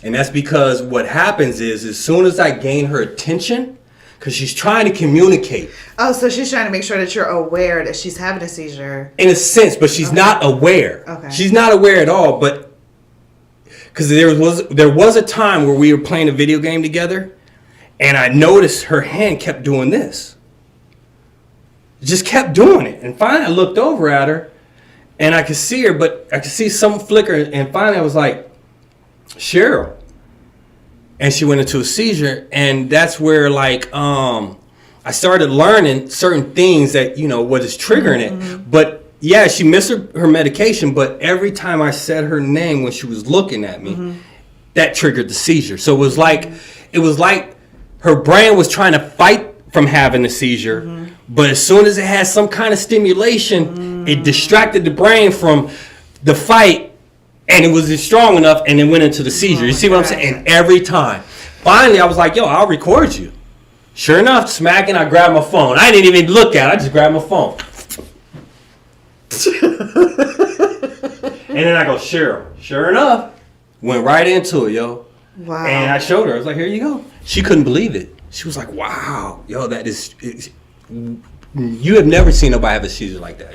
Speaker 1: And that's because what happens is, as soon as I gain her attention, because she's trying to communicate.
Speaker 2: Oh, so she's trying to make sure that you're aware that she's having a seizure.
Speaker 1: In a sense, but she's not aware.
Speaker 2: Okay.
Speaker 1: She's not aware at all, but because there was a time where we were playing a video game together, and I noticed her hand kept doing this. Just kept doing it. And finally I looked over at her, and I could see her, but I could see some flicker, and finally I was like, Cheryl. And she went into a seizure, and that's where I started learning certain things that what is triggering it. But she missed her medication, but every time I said her name when she was looking at me, that triggered the seizure. So it was like her brain was trying to fight from having a seizure, but as soon as it had some kind of stimulation, it distracted the brain from the fight. And it wasn't strong enough, and it went into the seizure. You see what I'm saying? And every time. Finally, I was like, I'll record you. Sure enough, smacking, I grabbed my phone. I didn't even look at it. I just grabbed my phone. And then I go, Cheryl. Sure enough, went right into it,
Speaker 2: Wow.
Speaker 1: And I showed her. I was like, here you go. She couldn't believe it. She was like, wow. That is... You have never seen nobody have a seizure like that,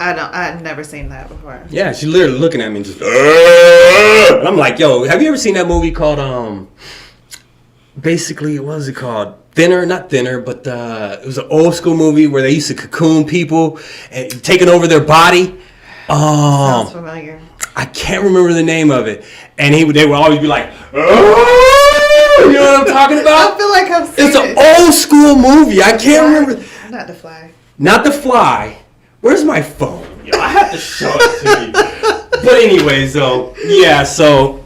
Speaker 2: I've never seen that before.
Speaker 1: Yeah, she's literally looking at me and just. And I'm like, have you ever seen that movie called basically, what was it called? Thinner, not Thinner, but it was an old school movie where they used to cocoon people and taking over their body.
Speaker 2: Sounds familiar.
Speaker 1: I can't remember the name of it, and they would always be like, what I'm talking about?
Speaker 2: I feel like I've seen
Speaker 1: It's an old school movie. I can't remember.
Speaker 2: Not The Fly.
Speaker 1: Not The Fly. Where's my phone? Yo, I have to show it to you. But anyways, though, yeah. So,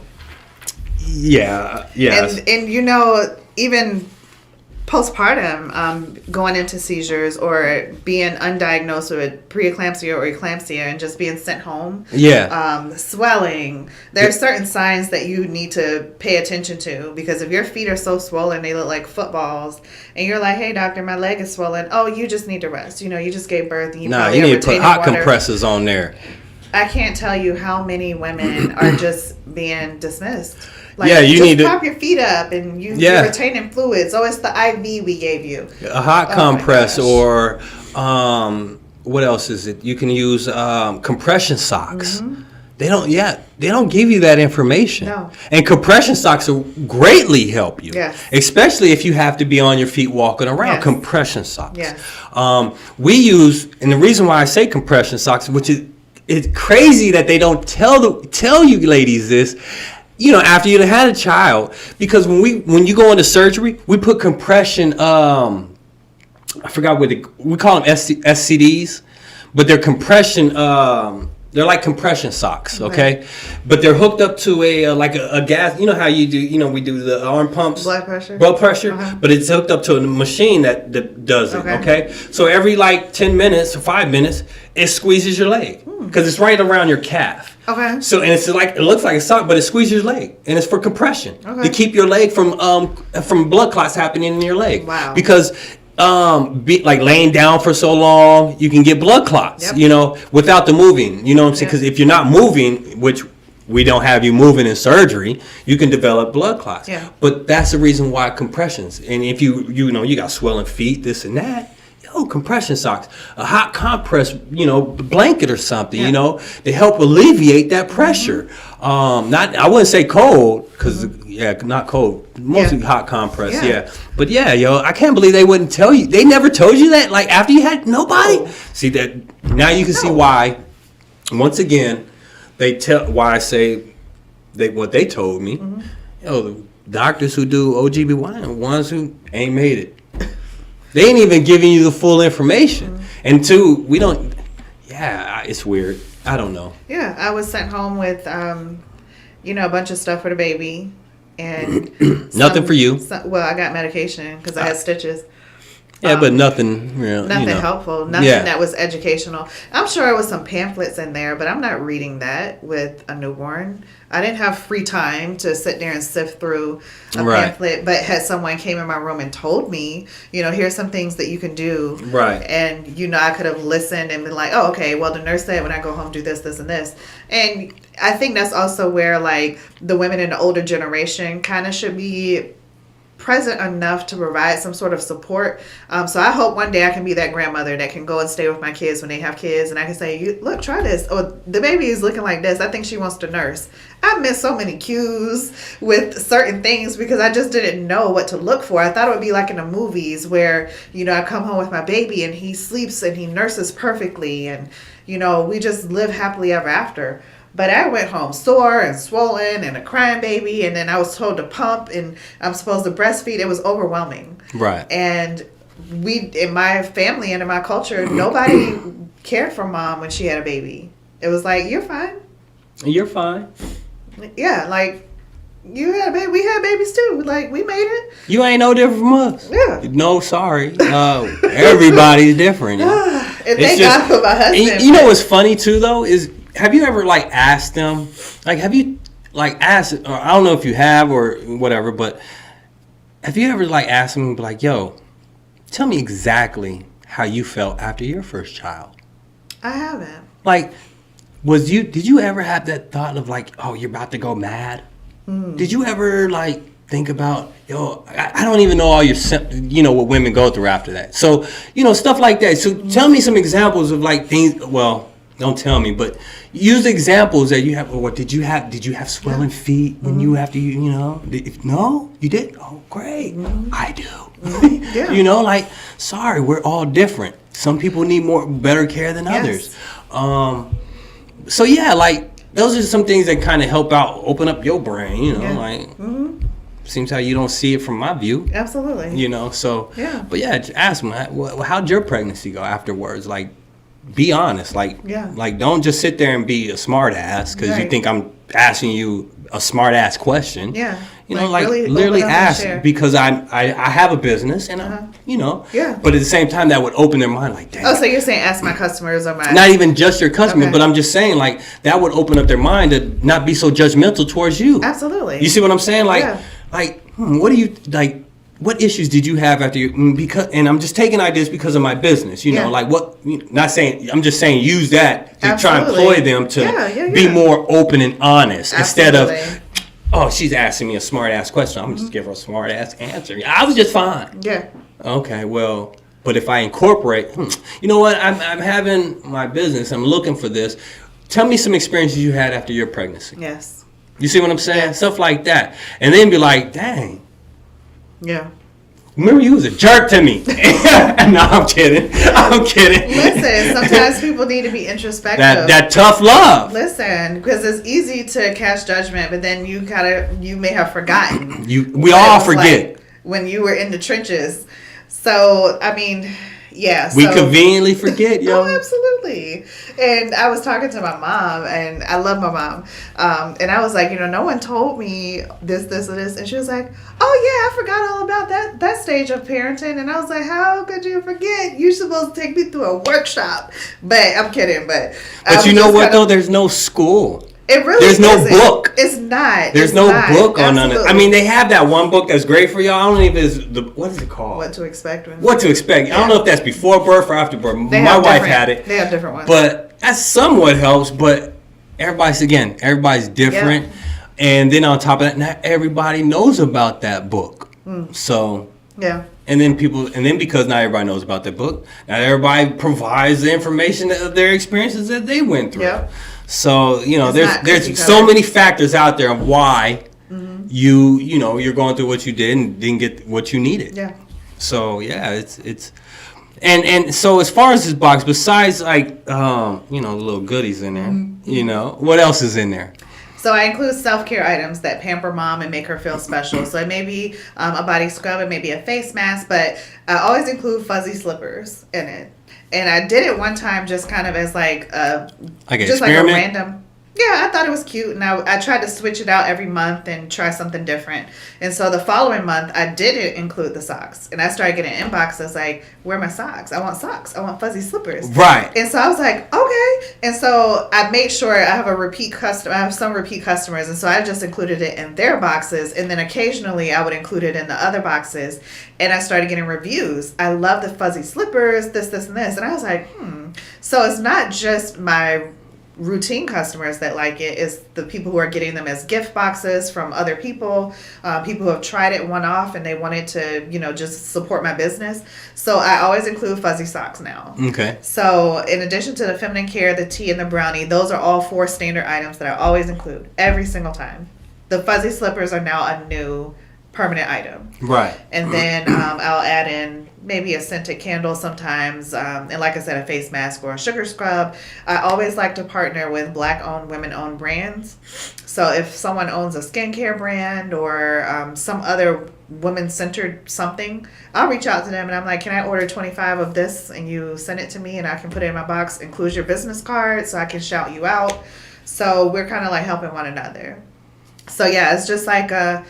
Speaker 1: yeah.
Speaker 2: And you know, even postpartum, going into seizures or being undiagnosed with preeclampsia or eclampsia and just being sent home.
Speaker 1: Yeah.
Speaker 2: Swelling. There are certain signs that you need to pay attention to, because if your feet are so swollen, they look like footballs, and you're like, hey, doctor, my leg is swollen. Oh, you just need to rest. You know, you just gave birth. And you
Speaker 1: you need to put hot compressors on there.
Speaker 2: I can't tell you how many women are just being dismissed. Like,
Speaker 1: yeah, you
Speaker 2: just
Speaker 1: need to
Speaker 2: prop your feet up and you're retaining fluids. Oh, it's the IV we gave you.
Speaker 1: A hot compress, or what else is it? You can use compression socks.
Speaker 2: Mm-hmm.
Speaker 1: They don't give you that information.
Speaker 2: No.
Speaker 1: And compression socks will greatly help you.
Speaker 2: Yes.
Speaker 1: Especially if you have to be on your feet walking around.
Speaker 2: Yes.
Speaker 1: Compression socks.
Speaker 2: Yes.
Speaker 1: We use, and the reason why I say compression socks, which is it's crazy that they don't tell you ladies this, you know, after you had a child, because when you go into surgery, we put compression. I forgot what we call them SCDs, but they're compression. They're like compression socks, okay? Right. But they're hooked up to a gas. You know how you do? You know, we do the arm pumps, blood pressure.
Speaker 2: Uh-huh.
Speaker 1: But it's hooked up to a machine that does it. Okay. So every 10 minutes or 5 minutes, it squeezes your leg because it's right around your calf.
Speaker 2: Okay.
Speaker 1: So and it's like, it looks like a sock, but it squeezes your leg, and it's for compression to keep your leg from blood clots happening in your leg.
Speaker 2: Wow.
Speaker 1: Because laying down for so long, you can get blood clots.
Speaker 2: Yep.
Speaker 1: You know, without the moving. You know what I'm saying? Because if you're not moving, which we don't have you moving in surgery, you can develop blood clots.
Speaker 2: Yeah.
Speaker 1: But that's the reason why compressions. And if you got swelling feet, this and that. Compression socks, a hot compress, blanket or something, to help alleviate that pressure. I wouldn't say cold, because not cold, mostly hot compress. But I can't believe they wouldn't tell you. They never told you that, like after you had nobody. See that now you can see why. Once again, why I say what they told me. The doctors who do OGBY, ones who ain't made it. They ain't even giving you the full information. And two, we don't, it's weird. I don't know. Yeah,
Speaker 2: I was sent home with, a bunch of stuff for the baby. And
Speaker 1: nothing for you.
Speaker 2: I got medication because I had stitches.
Speaker 1: Yeah, but nothing real.
Speaker 2: Nothing helpful. Nothing that was educational. I'm sure there was some pamphlets in there, but I'm not reading that with a newborn. I didn't have free time to sit there and sift through a pamphlet, but had someone came in my room and told me, here's some things that you can do.
Speaker 1: Right.
Speaker 2: And, I could have listened and been like, oh, okay, well, the nurse said when I go home, do this, this, and this. And I think that's also where, the women in the older generation kind of should be present enough to provide some sort of support. So I hope one day I can be that grandmother that can go and stay with my kids when they have kids, and I can say, look, try this. Oh, the baby is looking like this. I think she wants to nurse. I missed so many cues with certain things because I just didn't know what to look for. I thought it would be like in the movies where, I come home with my baby and he sleeps and he nurses perfectly and, we just live happily ever after. But I went home sore and swollen and a crying baby, and then I was told to pump and I'm supposed to breastfeed. It was overwhelming.
Speaker 1: Right.
Speaker 2: And in my family and in my culture, nobody cared for mom when she had a baby. It was like, you're fine.
Speaker 1: You're fine.
Speaker 2: Yeah, you had a baby. We had babies too. We made it.
Speaker 1: You ain't no different from us.
Speaker 2: Yeah.
Speaker 1: No, sorry. Everybody's different.
Speaker 2: And thank God for my husband.
Speaker 1: You know what's funny too though is, have you ever asked them, have you asked, or I don't know if you have or whatever, but have you ever asked them, yo, tell me exactly how you felt after your first child?
Speaker 2: I haven't.
Speaker 1: Did you ever have that thought of oh, you're about to go mad? Did you ever think about, I don't even know all your, what women go through after that. So, stuff like that. So tell me some examples of things, well, don't tell me, but use examples that you have. Or what did you have swelling feet when you have to, no, you did? Oh, great. I do. Sorry, we're all different. Some people need better care than others. So those are some things that kind of help out, open up your brain, seems how you don't see it from my view.
Speaker 2: Absolutely.
Speaker 1: You know, so.
Speaker 2: Yeah.
Speaker 1: But yeah, ask them, how'd your pregnancy go afterwards? Like, be honest. Like, don't just sit there and be a smart ass because you think I'm asking you a smart ass question.
Speaker 2: Yeah.
Speaker 1: You know, like really literally ask because I have a business and you know. Yeah. But at the same time, that would open their mind. Like, dang.
Speaker 2: Oh, so you're saying ask my customers or my?
Speaker 1: Not even just your customers, but I'm just saying like that would open up their mind to not be so judgmental towards you.
Speaker 2: Absolutely.
Speaker 1: You see what I'm saying? Like, what do you like? What issues did you have after you? Because, and I'm just taking ideas because of my business. You know, like what? Not saying. I'm just saying use that to try and employ them to be more open and honest instead of. Oh, she's asking me a smart ass question. I'm just give her a smart ass answer. I was just fine. Yeah. Okay. Well, but if I incorporate, you know what? I'm having my business. I'm looking for this. Tell me some experiences you had after your pregnancy.
Speaker 2: Yes.
Speaker 1: You see what I'm saying? Yes. Stuff like that, and then be like, dang.
Speaker 2: Yeah.
Speaker 1: Remember, you was a jerk to me. No, I'm kidding.
Speaker 2: Listen, sometimes people need to be introspective.
Speaker 1: That tough love.
Speaker 2: Listen, because it's easy to cast judgment, but then you may have forgotten.
Speaker 1: We all forget.
Speaker 2: Like when you were in the trenches. So, I mean, yeah.
Speaker 1: We conveniently forget, yo.
Speaker 2: Oh, absolutely. And I was talking to my mom, and I love my mom. And I was like, no one told me this, and this. And she was like, oh, yeah, I forgot all about that stage of parenting. And I was like, how could you forget? You're supposed to take me through a workshop. But I'm kidding. But
Speaker 1: you know what, though? There's no school.
Speaker 2: It really
Speaker 1: There's no book.
Speaker 2: It's not.
Speaker 1: There's no book on none of it. I mean, they have that one book that's great for y'all. I don't know if it's what is it called?
Speaker 2: What to expect.
Speaker 1: What to expect. I don't know if that's before birth or after birth. My wife had it.
Speaker 2: They have different ones.
Speaker 1: But that somewhat helps. But everybody's different. Yep. And then on top of that, not everybody knows about that book. So yeah. And then because not everybody knows about that book, not everybody provides the information of their experiences that they went through. Yep. So, there's so many factors out there of why you're going through what you did and didn't get what you needed. Yeah. So, yeah, it's and so as far as this box, besides like the little goodies in there, what else is in there?
Speaker 2: So I include self-care items that pamper mom and make her feel special. So it may be a body scrub, it may be a face mask, but I always include fuzzy slippers in it. And I did it one time just kind of as like a random. Yeah, I thought it was cute, and I tried to switch it out every month and try something different. And so the following month, I didn't include the socks, and I started getting inboxes like, "Where are my socks? I want socks. I want fuzzy slippers."
Speaker 1: Right.
Speaker 2: And so I was like, "Okay." And so I made sure I have I have some repeat customers, and so I just included it in their boxes, and then occasionally I would include it in the other boxes. And I started getting reviews. I love the fuzzy slippers, this, and this, and I was like, So it's not just my routine customers that like it, is the people who are getting them as gift boxes from other people who have tried it one-off and they wanted to just support my business. So I always include fuzzy socks now. Okay. So in addition to the feminine care, the tea, and the brownie, those are all 4 standard items that I always include every single time. The fuzzy slippers are now a new permanent item. Right. And then I'll add in maybe a scented candle sometimes, and like I said, a face mask or a sugar scrub. I always like to partner with Black-owned, women-owned brands. So if someone owns a skincare brand or some other women-centered something, I'll reach out to them and I'm like, can I order 25 of this and you send it to me and I can put it in my box, include your business card so I can shout you out. So we're kind of like helping one another. So yeah, it's just like I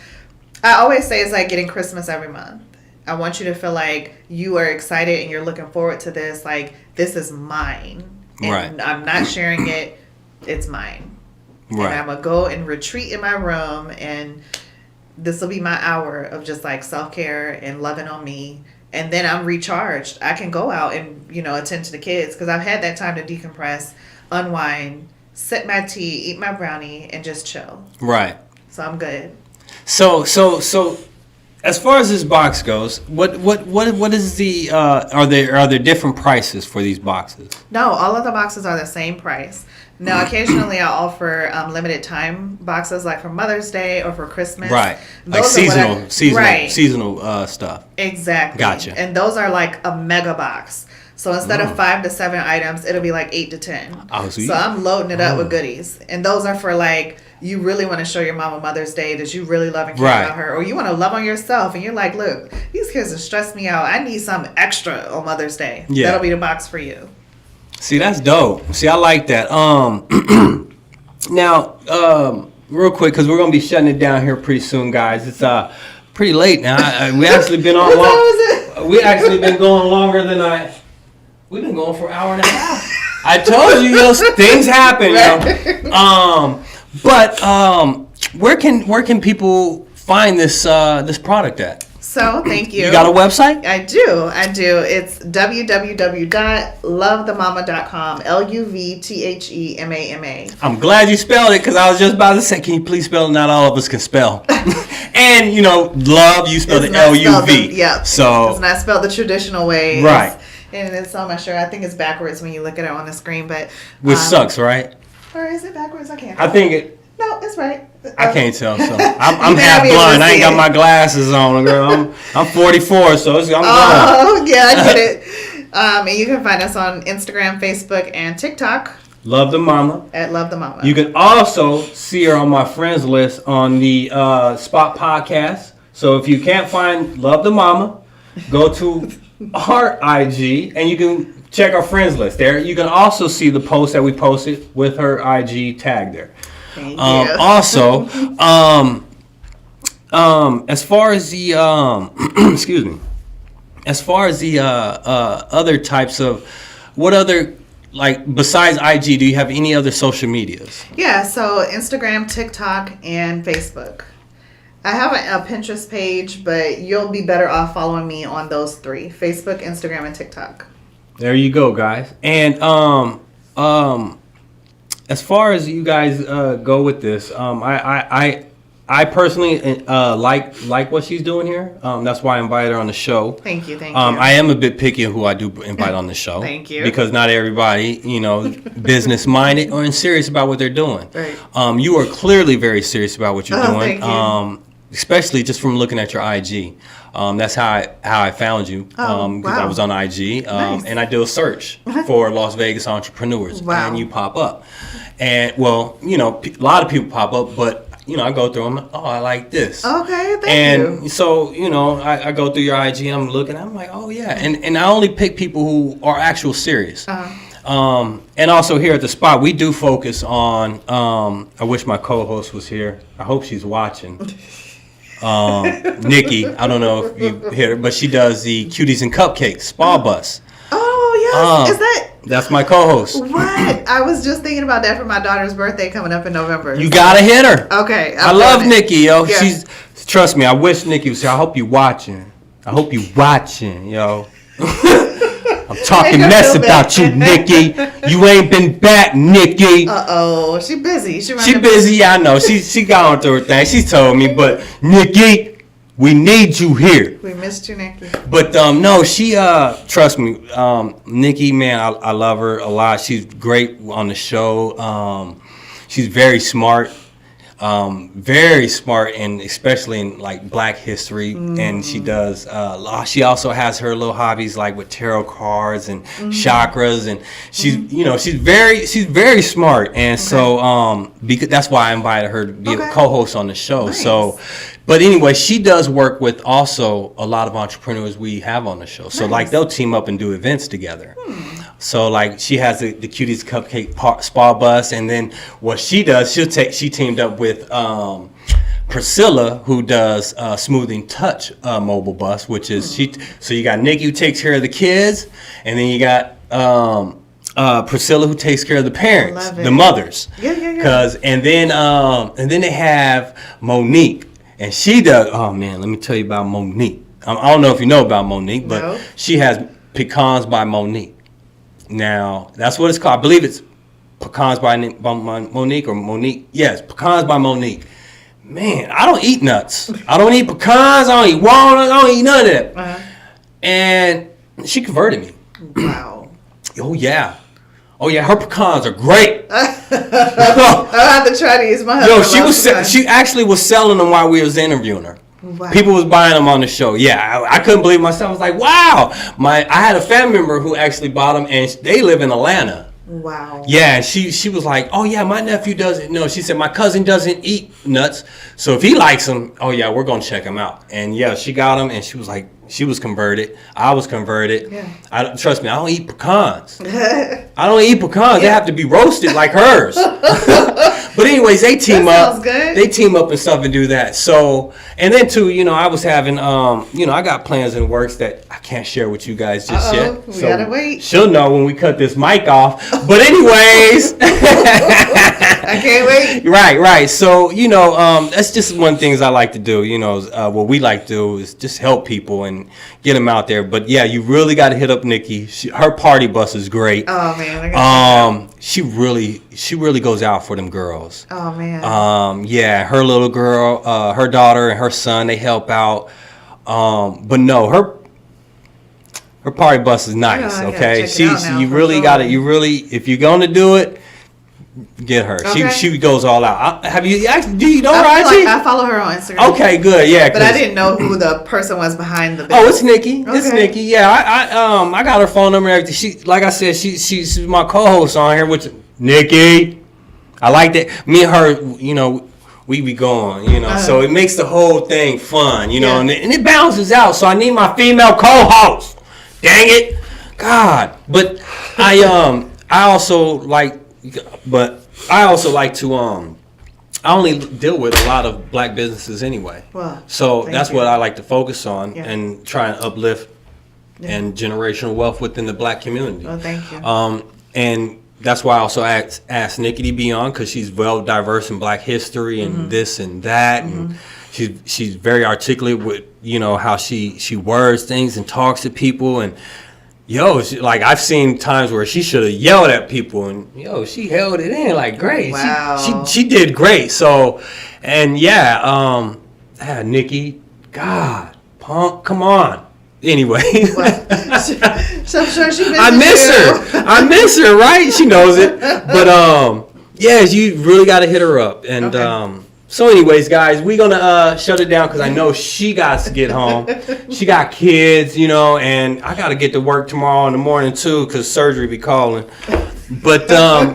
Speaker 2: always say it's like getting Christmas every month. I want you to feel like you are excited and you're looking forward to this. Like, this is mine. And I'm not sharing it. It's mine. Right. And I'm going to go and retreat in my room. And this will be my hour of just like self-care and loving on me. And then I'm recharged. I can go out and, attend to the kids. Because I've had that time to decompress, unwind, sip my tea, eat my brownie, and just chill. Right. So I'm good. So as far as this box goes, what is the are there different prices for these boxes? No, all of the boxes are the same price. Now, occasionally I'll offer limited time boxes, like for Mother's Day or for Christmas. Right, those like seasonal stuff. Exactly. Gotcha. And those are like a mega box. So instead of 5 to 7 items, it'll be like 8 to 10.
Speaker 1: Oh,
Speaker 2: so I'm loading it up with goodies. And those are for like, you really want to show your mama Mother's Day that you really love and care about her. Or you want to love on yourself and you're like, look, these kids have stressed me out. I need something extra on Mother's Day. Yeah. That'll be the box for you.
Speaker 1: See, that's dope. See, I like that. Now, real quick, because we're going to be shutting it down here pretty soon, guys. It's pretty late now. We actually been on long. We actually been going longer than we've been going for an hour and a half. I told you, things happen, But where can people find this product at?
Speaker 2: So, thank you.
Speaker 1: You got a website?
Speaker 2: I do. It's www.lovethemama.com. LUVTHEMAMA.
Speaker 1: I'm glad you spelled it because I was just about to say, can you please spell it? Not all of us can spell. And, love, you spelled it L-U-V.
Speaker 2: Yeah.
Speaker 1: So
Speaker 2: it's not spelled the traditional way.
Speaker 1: Right.
Speaker 2: And it's on my shirt. I think it's backwards when you look at it on the screen. But
Speaker 1: which sucks, right?
Speaker 2: Or is it backwards? I can't.
Speaker 1: I think it.
Speaker 2: No, it's right.
Speaker 1: I can't tell. So I'm half blind. I ain't got my glasses on, girl. I'm 44, so I'm blind.
Speaker 2: Oh, yeah, I get it. And you can find us on Instagram, Facebook, and TikTok.
Speaker 1: Love the Mama.
Speaker 2: At Love the Mama.
Speaker 1: You can also see her on my friends list on the Spot Podcast. So if you can't find Love the Mama, go to our IG and you can check our friends list there. You can also see the post that we posted with her IG tag there.
Speaker 2: Thank you.
Speaker 1: Also, as far as the excuse me, as far as the other types of, what other, like besides IG, do you have any other social medias?
Speaker 2: Yeah, so Instagram, TikTok, and Facebook. I have a Pinterest page, but you'll be better off following me on those 3: Facebook, Instagram, and TikTok. There
Speaker 1: you go, guys. And as far as you guys go with this, I personally like what she's doing here. That's why I invited her on the show.
Speaker 2: Thank you.
Speaker 1: I am a bit picky on who I do invite on the show.
Speaker 2: Thank you.
Speaker 1: Because not everybody, business minded or serious about what they're doing.
Speaker 2: Right.
Speaker 1: You are clearly very serious about what you're doing.
Speaker 2: Thank you.
Speaker 1: Especially just from looking at your IG. That's how I found you. Because I was on IG.
Speaker 2: Nice.
Speaker 1: And I do a search for Las Vegas entrepreneurs.
Speaker 2: Wow.
Speaker 1: And you pop up. And, well, a lot of people pop up, but, I go through them. Oh, I like this.
Speaker 2: Okay, thank you.
Speaker 1: And so, I go through your IG and I'm looking. I'm like, oh, yeah. And I only pick people who are actual serious. And also here at the Spot, we do focus on, I wish my co-host was here. I hope she's watching. Nikki, I don't know if you hear her, but she does the Cuties and Cupcakes Spa Bus.
Speaker 2: Oh, yes. Is that?
Speaker 1: That's my co-host.
Speaker 2: What? I was just thinking about that for my daughter's birthday coming up in November.
Speaker 1: You gotta hit her.
Speaker 2: Okay.
Speaker 1: I love Nikki, yo.
Speaker 2: Yeah.
Speaker 1: Trust me, I wish Nikki was here. I hope you watching, yo. I'm talking mess about you, Nikki. You ain't been back, Nikki.
Speaker 2: Uh-oh. She busy. She
Speaker 1: busy, yeah, I know. She got on through her thing. She told me, but Nikki, we need you here.
Speaker 2: We missed you, Nikki.
Speaker 1: But no, she trust me, Nikki, man, I love her a lot. She's great on the show. She's very smart. And especially in like Black history, and she does. She also has her little hobbies like with tarot cards and chakras, and she's she's very smart, and so because that's why I invited her to be a co-host on the show.
Speaker 2: Nice.
Speaker 1: So, but anyway, she does work with also a lot of entrepreneurs we have on the show. So like they'll team up and do events together. So like she has the Cuties Cupcake Spa Bus, and then what she does, she teamed up with Priscilla, who does Smoothing Touch mobile bus, which is so you got Nikki who takes care of the kids, and then you got Priscilla who takes care of the parents, the mothers.
Speaker 2: Yeah.
Speaker 1: And then they have Monique, and she does. Oh man, let me tell you about Monique. I don't know if you know about Monique, but she has Pecans by Monique. Now, that's what it's called. I believe it's Pecans by Monique or Monique. Yes, Pecans by Monique. Man, I don't eat nuts. I don't eat pecans. I don't eat walnuts. I don't eat none of that. And she converted me.
Speaker 2: Wow.
Speaker 1: Oh, yeah. Her pecans are great.
Speaker 2: I'll have to try these. My husband
Speaker 1: she actually was selling them while we was interviewing her.
Speaker 2: Wow.
Speaker 1: People was buying them on the show. Yeah, I couldn't believe myself. I was like, wow. I had a family member who actually bought them, and they live in Atlanta.
Speaker 2: Wow.
Speaker 1: Yeah, and she was like, oh yeah, my nephew doesn't. No, she said my cousin doesn't eat nuts, so if he likes them, oh yeah, we're gonna check him out. And yeah, she got them, and she was like, she was converted. I was converted.
Speaker 2: Yeah.
Speaker 1: Trust me, I don't eat pecans. I don't eat pecans. They have to be roasted like hers. But anyways, they team
Speaker 2: that
Speaker 1: up.
Speaker 2: Sounds good.
Speaker 1: They team up and stuff and do that. So, and then too, I was having, I got plans in the works that I can't share with you guys just yet.
Speaker 2: We gotta wait.
Speaker 1: She'll know when we cut this mic off. But anyways,
Speaker 2: I can't wait.
Speaker 1: Right. So, that's just one of the things I like to do. What we like to do is just help people and get them out there. But yeah, you really got to hit up Nikki. Her party bus is great.
Speaker 2: Oh man.
Speaker 1: She really goes out for them girls.
Speaker 2: Oh man.
Speaker 1: Yeah, her little girl, her daughter and her son, they help out. But no, her party bus is nice. Okay, you really got to. If you're gonna do it, get her.
Speaker 2: Okay.
Speaker 1: She goes all out. Do you know her?
Speaker 2: I follow her on Instagram.
Speaker 1: Okay, good. Yeah,
Speaker 2: but I didn't know who the person was behind the.
Speaker 1: Oh, it's Nikki.
Speaker 2: Okay.
Speaker 1: It's Nikki. Yeah, I got her phone number and everything. She, like I said, she's my co-host on here, which Nikki. I like that. Me and her, we be going, so it makes the whole thing fun, and it balances out. So I need my female co-host. Dang it, God! But I also like to I only deal with a lot of black businesses anyway.
Speaker 2: Well,
Speaker 1: so that's what I like to focus on and try and uplift
Speaker 2: Yeah.
Speaker 1: and generational wealth within the black community.
Speaker 2: Oh, thank you.
Speaker 1: And that's why I also asked Nikki to be on, because she's well diverse in black history and this and that, and she's very articulate with how she words things and talks to people, and I've seen times where she should have yelled at people, and she held it in like great.
Speaker 2: Wow.
Speaker 1: She did great. So, and Nikki, God, punk, come on. Anyway,
Speaker 2: So I'm sure she
Speaker 1: I miss her, right? She knows it. But you really got to hit her up. And so anyways, guys, we're going to shut it down because I know she got to get home. She got kids, and I got to get to work tomorrow in the morning too, because surgery be calling. But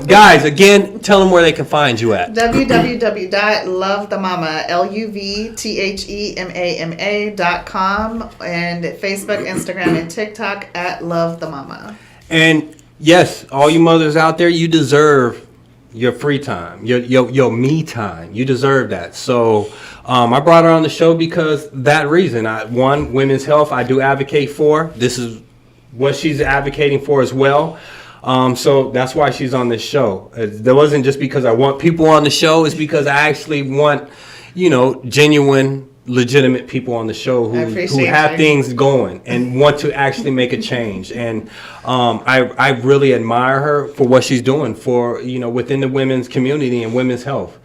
Speaker 1: guys, again, tell them where they can find you at.
Speaker 2: www.lovethemama, LUVTHEMAMA.com, and Facebook, Instagram, and TikTok at Love the Mama.
Speaker 1: And yes, all you mothers out there, you deserve your free time, your me time. You deserve that. So I brought her on the show because that reason. Women's health I do advocate for. This is what she's advocating for as well. So that's why she's on this show. That wasn't just because I want people on the show. It's because I actually want, genuine, legitimate people on the show who have things going and want to actually make a change. And I really admire her for what she's doing for, within the women's community and women's health.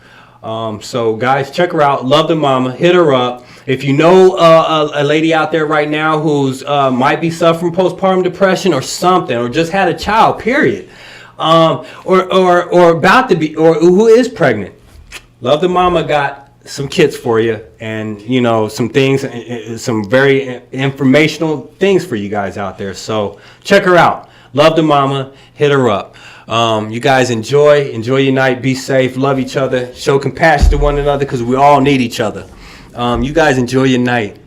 Speaker 1: So guys, check her out. Love the Mama. Hit her up. If you know a lady out there right now who's might be suffering postpartum depression or something, or just had a child, period, or about to be, or who is pregnant, Love the Mama got some kits for you, and some things, some very informational things for you guys out there. So check her out. Love the Mama. Hit her up. You guys enjoy your night. Be safe. Love each other. Show compassion to one another, because we all need each other. You guys enjoy your night.